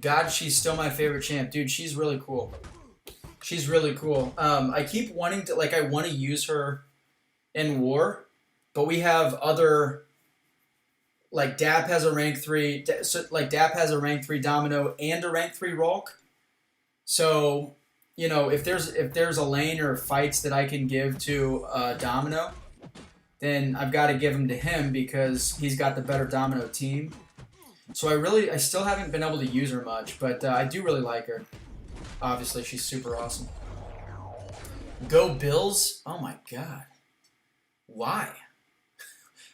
God, she's still my favorite champ. Dude, she's really cool. She's really cool. I keep wanting to, I want to use her in war, but we have other, Dap has a rank 3, Dap has a rank 3 Domino and a rank 3 Rolk. So, if there's a lane or fights that I can give to Domino, then I've got to give them to him because he's got the better Domino team. So I still haven't been able to use her much, but I do really like her. Obviously, she's super awesome. Go Bills? Oh my God. Why?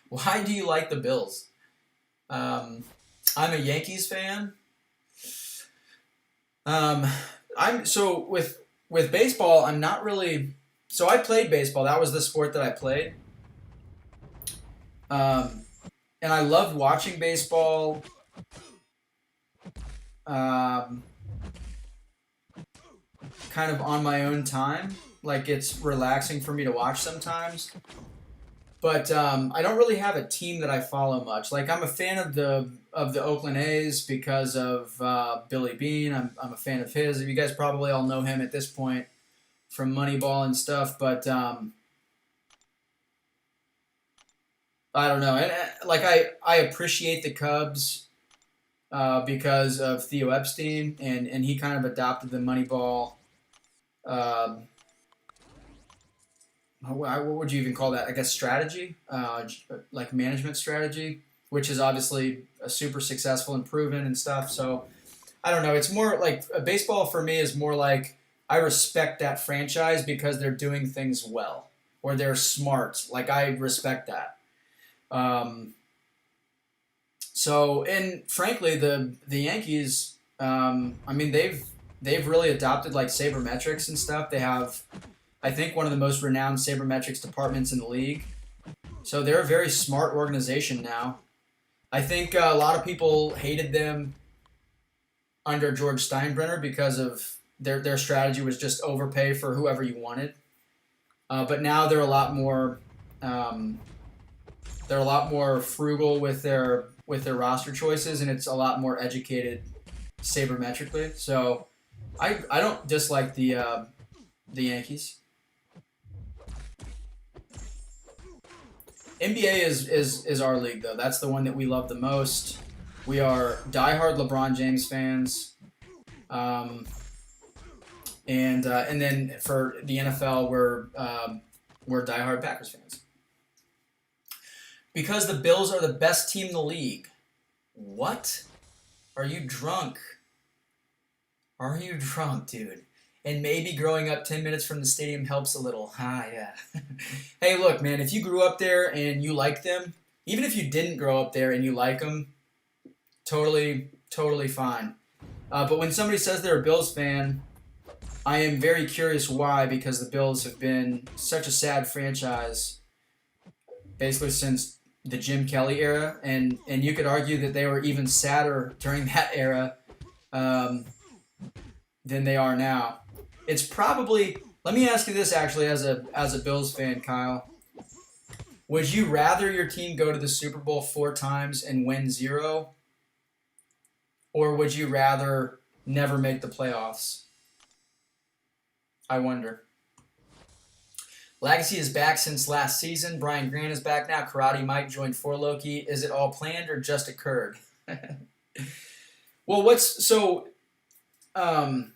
Why do you like the Bills? I'm a Yankees fan. With baseball, I'm not really. So I played baseball. That was the sport that I played. And I loved watching baseball. Kind of on my own time. like it's relaxing for me to watch sometimes. But I don't really have a team that I follow much. Like I'm a fan of the Oakland A's because of Billy Bean. I'm a fan of his. You guys probably all know him at this point from Moneyball and stuff. But I don't know. And like I appreciate the Cubs because of Theo Epstein, and he kind of adopted the Moneyball. Um, what would you even call that? I guess strategy, like management strategy, which is obviously super successful and proven and stuff. So I don't know. It's more like baseball for me is more like I respect that franchise because they're doing things well or they're smart. Like I respect that. Um, and frankly, the Yankees, I mean, they've really adopted like sabermetrics and stuff. They have, I think, one of the most renowned sabermetrics departments in the league. So they're a very smart organization now. I think a lot of people hated them under George Steinbrenner because of their strategy was just overpay for whoever you wanted. But now um, they're a lot more frugal with their roster choices, and it's a lot more educated sabermetrically. So I don't dislike the Yankees. NBA is our league though. That's the one that we love the most. We are diehard LeBron James fans, um, and then for the NFL we're diehard Packers fans because the Bills are the best team in the league. What? Are you drunk? Are you drunk, dude? And maybe growing up 10 minutes from the stadium helps a little. Ah, yeah. Hey, look, man, if you grew up there and you like them, even if you didn't grow up there and you like them, totally, totally fine. But when somebody says they're a Bills fan, I am very curious why, because the Bills have been such a sad franchise basically since the Jim Kelly era, and you could argue that they were even sadder during that era um, than they are now. It's probably. Let me ask you this, actually, as a Bills fan, Kyle. Would you rather your team go to the Super Bowl 4 times and win zero, or would you rather never make the playoffs? I wonder. Legacy is back since last season. Brian Grant is back now. Karate Mike joined for Loki. Is it all planned or just occurred? Well, what's so? Um,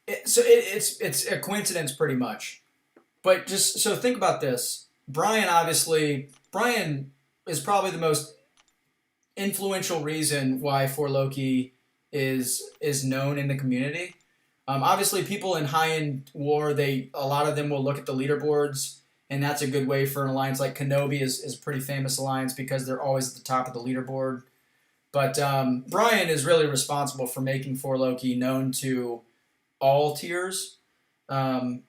it's a coincidence pretty much, but just so think about this. Brian is probably the most influential reason why For Loki is known in the community. Obviously, people in high end war, a lot of them will look at the leaderboards, and that's a good way for an alliance like Kenobi is a pretty famous alliance because they're always at the top of the leaderboard. But Brian is really responsible for making For Loki known to all tiers of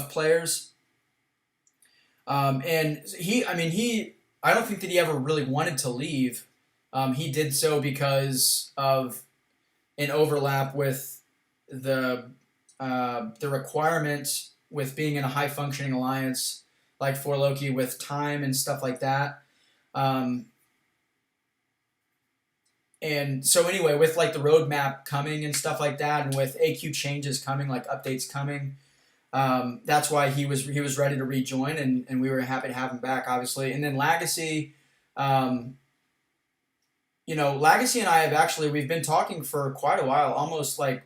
players. And I don't think that he ever really wanted to leave. He did so because of an overlap with the requirements with being in a high functioning alliance like For Loki with time and stuff like that. And so anyway, with like the roadmap coming and stuff like that, and with AQ changes coming, like updates coming, that's why he was ready to rejoin, and we were happy to have him back, obviously. And then Legacy, Legacy and I we've been talking for quite a while, almost like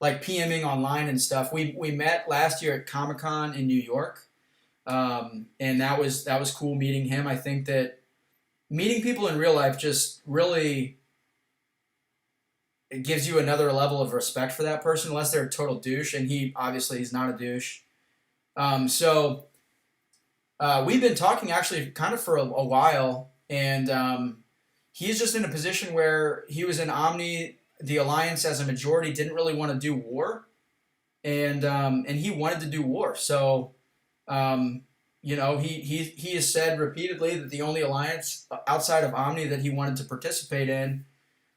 PMing online and stuff. We met last year at Comic-Con in New York, and that was cool meeting him. I think that meeting people in real life just really it gives you another level of respect for that person, unless they're a total douche, and he's not a douche. So we've been talking actually kind of for a while, and he's just in a position where he was in Omni. The Alliance as a majority didn't really want to do war, and he wanted to do war. So, he has said repeatedly that the only alliance outside of Omni that he wanted to participate in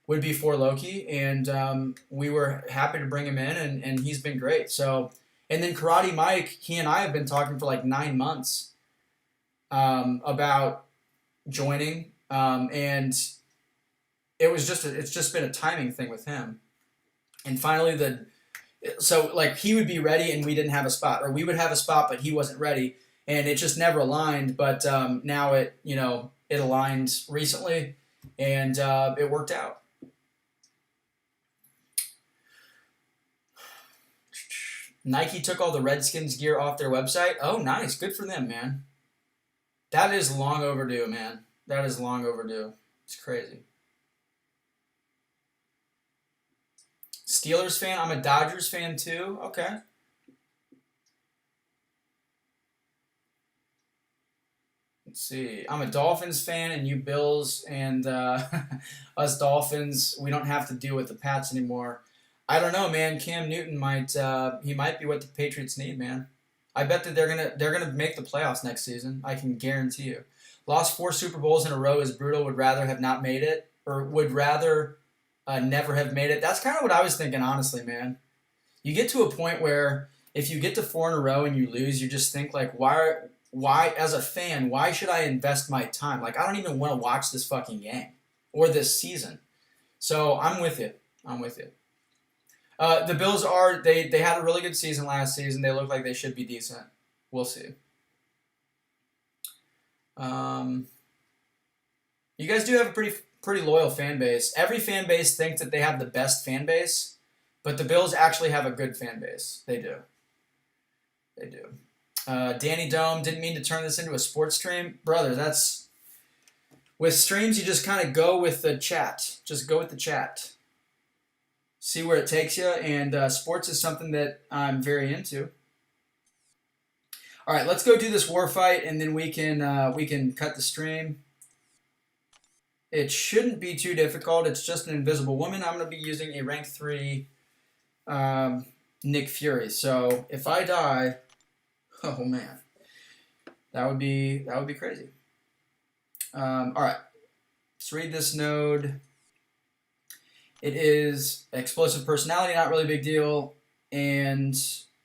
would be For Loki, and we were happy to bring him in, and he's been great. So And then Karate Mike, he and I have been talking for like 9 months about joining, and it's just been a timing thing with him. And finally, so like he would be ready and we didn't have a spot, or we would have a spot but he wasn't ready, and it just never aligned. But now it aligned recently, and it worked out. Nike took all the Redskins gear off their website. Oh, nice. Good for them, man. That is long overdue, man. That is long overdue. It's crazy. Steelers fan? I'm a Dodgers fan too. Okay. Let's see. I'm a Dolphins fan, and you Bills, and us Dolphins, we don't have to deal with the Pats anymore. I don't know, man. Cam Newton might be what the Patriots need, man. I bet that they're gonna make the playoffs next season. I can guarantee you. Lost 4 Super Bowls in a row is brutal. Would rather have not made it, or would rather never have made it. That's kind of what I was thinking, honestly, man. You get to a point where if you get to 4 in a row and you lose, you just think like, why, as a fan, why should I invest my time? Like, I don't even want to watch this fucking game or this season. So I'm with you. I'm with you. The Bills they had a really good season last season. They look like they should be decent. We'll see. You guys do have a pretty loyal fan base. Every fan base thinks that they have the best fan base, but the Bills actually have a good fan base. They do. They do. Danny Dome, didn't mean to turn this into a sports stream. Brother, that's... With streams, you just kind of go with the chat. Just go with the chat. See where it takes you, and sports is something that I'm very into. All right, let's go do this war fight, and then we can cut the stream. It shouldn't be too difficult. It's just an invisible woman. I'm going to be using a rank 3 Nick Fury. So if I die, oh man, that would be crazy. All right, let's read this node. It is explosive personality, not really a big deal, and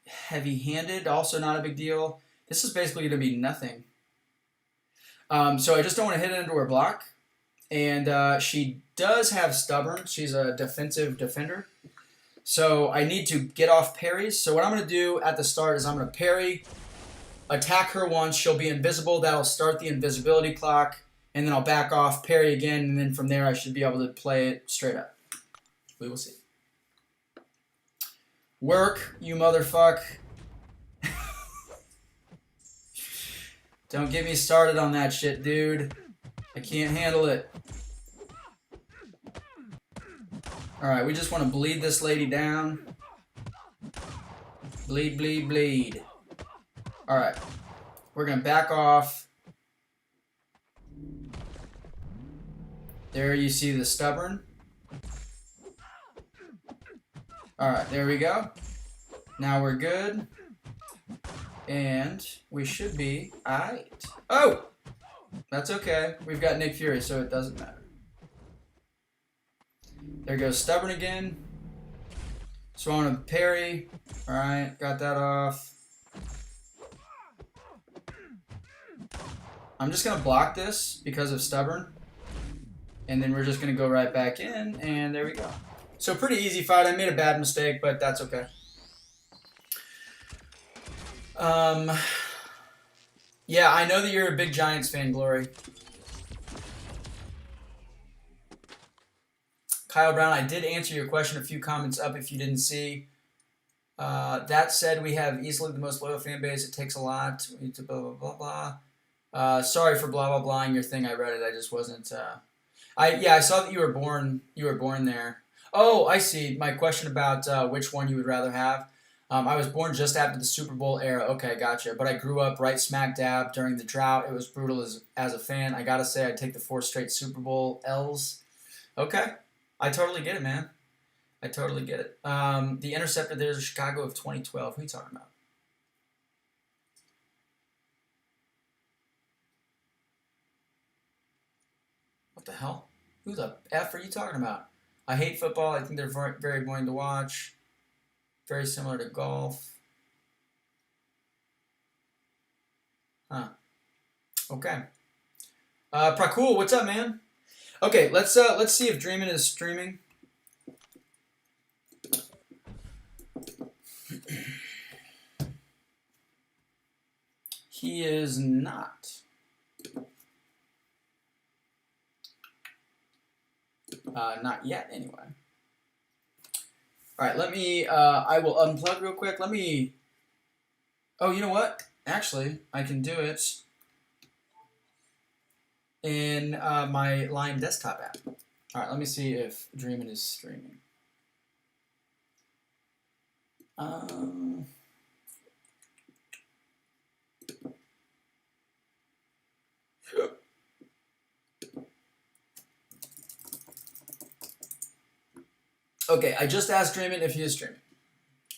heavy-handed, also not a big deal. This is basically going to be nothing. So I just don't want to hit it into her block. And she does have stubborn. She's a defensive defender. So I need to get off parries. So what I'm going to do at the start is I'm going to parry, attack her once. She'll be invisible. That'll start the invisibility clock. And then I'll back off, parry again, and then from there I should be able to play it straight up. We will see. Work, you motherfuck. Don't get me started on that shit, dude. I can't handle it. Alright, we just want to bleed this lady down. Bleed, bleed, bleed. Alright. We're going to back off. There you see the stubborn. Alright, there we go. Now we're good. And we should be alright. Oh! That's okay. We've got Nick Fury, so it doesn't matter. There goes stubborn again. So I want to parry. Alright, got that off. I'm just going to block this because of stubborn. And then we're just going to go right back in, and there we go. So pretty easy fight. I made a bad mistake, but that's okay. Yeah, I know that you're a big Giants fan, Glory. Kyle Brown, I did answer your question a few comments up if you didn't see. That said, we have easily the most loyal fan base. It takes a lot. We need to blah, blah, blah, blah. Sorry for blah, blah, blahing your thing. I read it. I just wasn't... I saw that you were born there. Oh, I see. My question about which one you would rather have. I was born just after the Super Bowl era. Okay, gotcha. But I grew up right smack dab during the drought. It was brutal as a fan. I gotta say, I'd take the 4 straight Super Bowl L's. Okay. I totally get it, man. I totally get it. The Interceptor, there's Chicago of 2012. Who are you talking about? What the hell? Who the F are you talking about? I hate football. I think they're very boring to watch. Very similar to golf. Huh. Okay. Prakul, what's up, man? Okay, let's see if Dreamin' is streaming. He is not. Not yet, anyway. All right, let me. I will unplug real quick. Let me. Oh, you know what? Actually, I can do it in my Line desktop app. All right, let me see if Dreamin' is streaming. Okay, I just asked Dreamin' if he is streaming.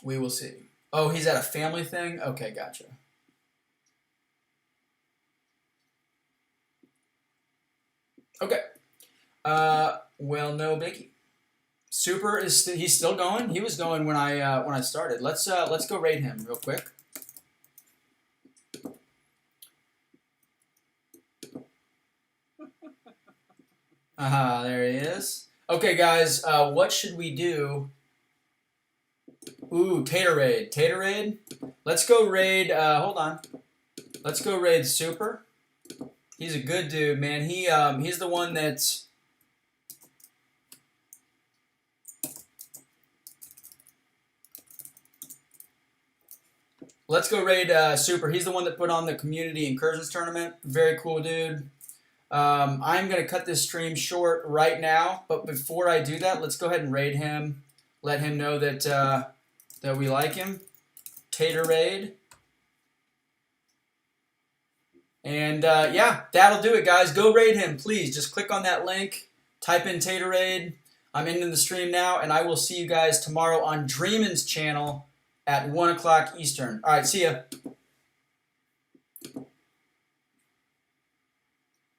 We will see. Oh, he's at a family thing? Okay, gotcha. Okay. Well, no biggie. Super is he's still going. He was going when I started. Let's go raid him real quick. There he is. Okay, guys, what should we do? Ooh, Tater raid. Tater raid. Let's go raid. Hold on. Let's go raid Super. He's a good dude, man. He's the one that's. Let's go raid Super. He's the one that put on the Community Incursions Tournament. Very cool dude. I'm going to cut this stream short right now, but before I do that, let's go ahead and raid him. Let him know that that we like him. Tater raid. And yeah, that'll do it, guys. Go raid him, please. Just click on that link. Type in Tater raid. I'm ending the stream now, and I will see you guys tomorrow on Dreamin's channel at 1 o'clock Eastern. All right, see ya.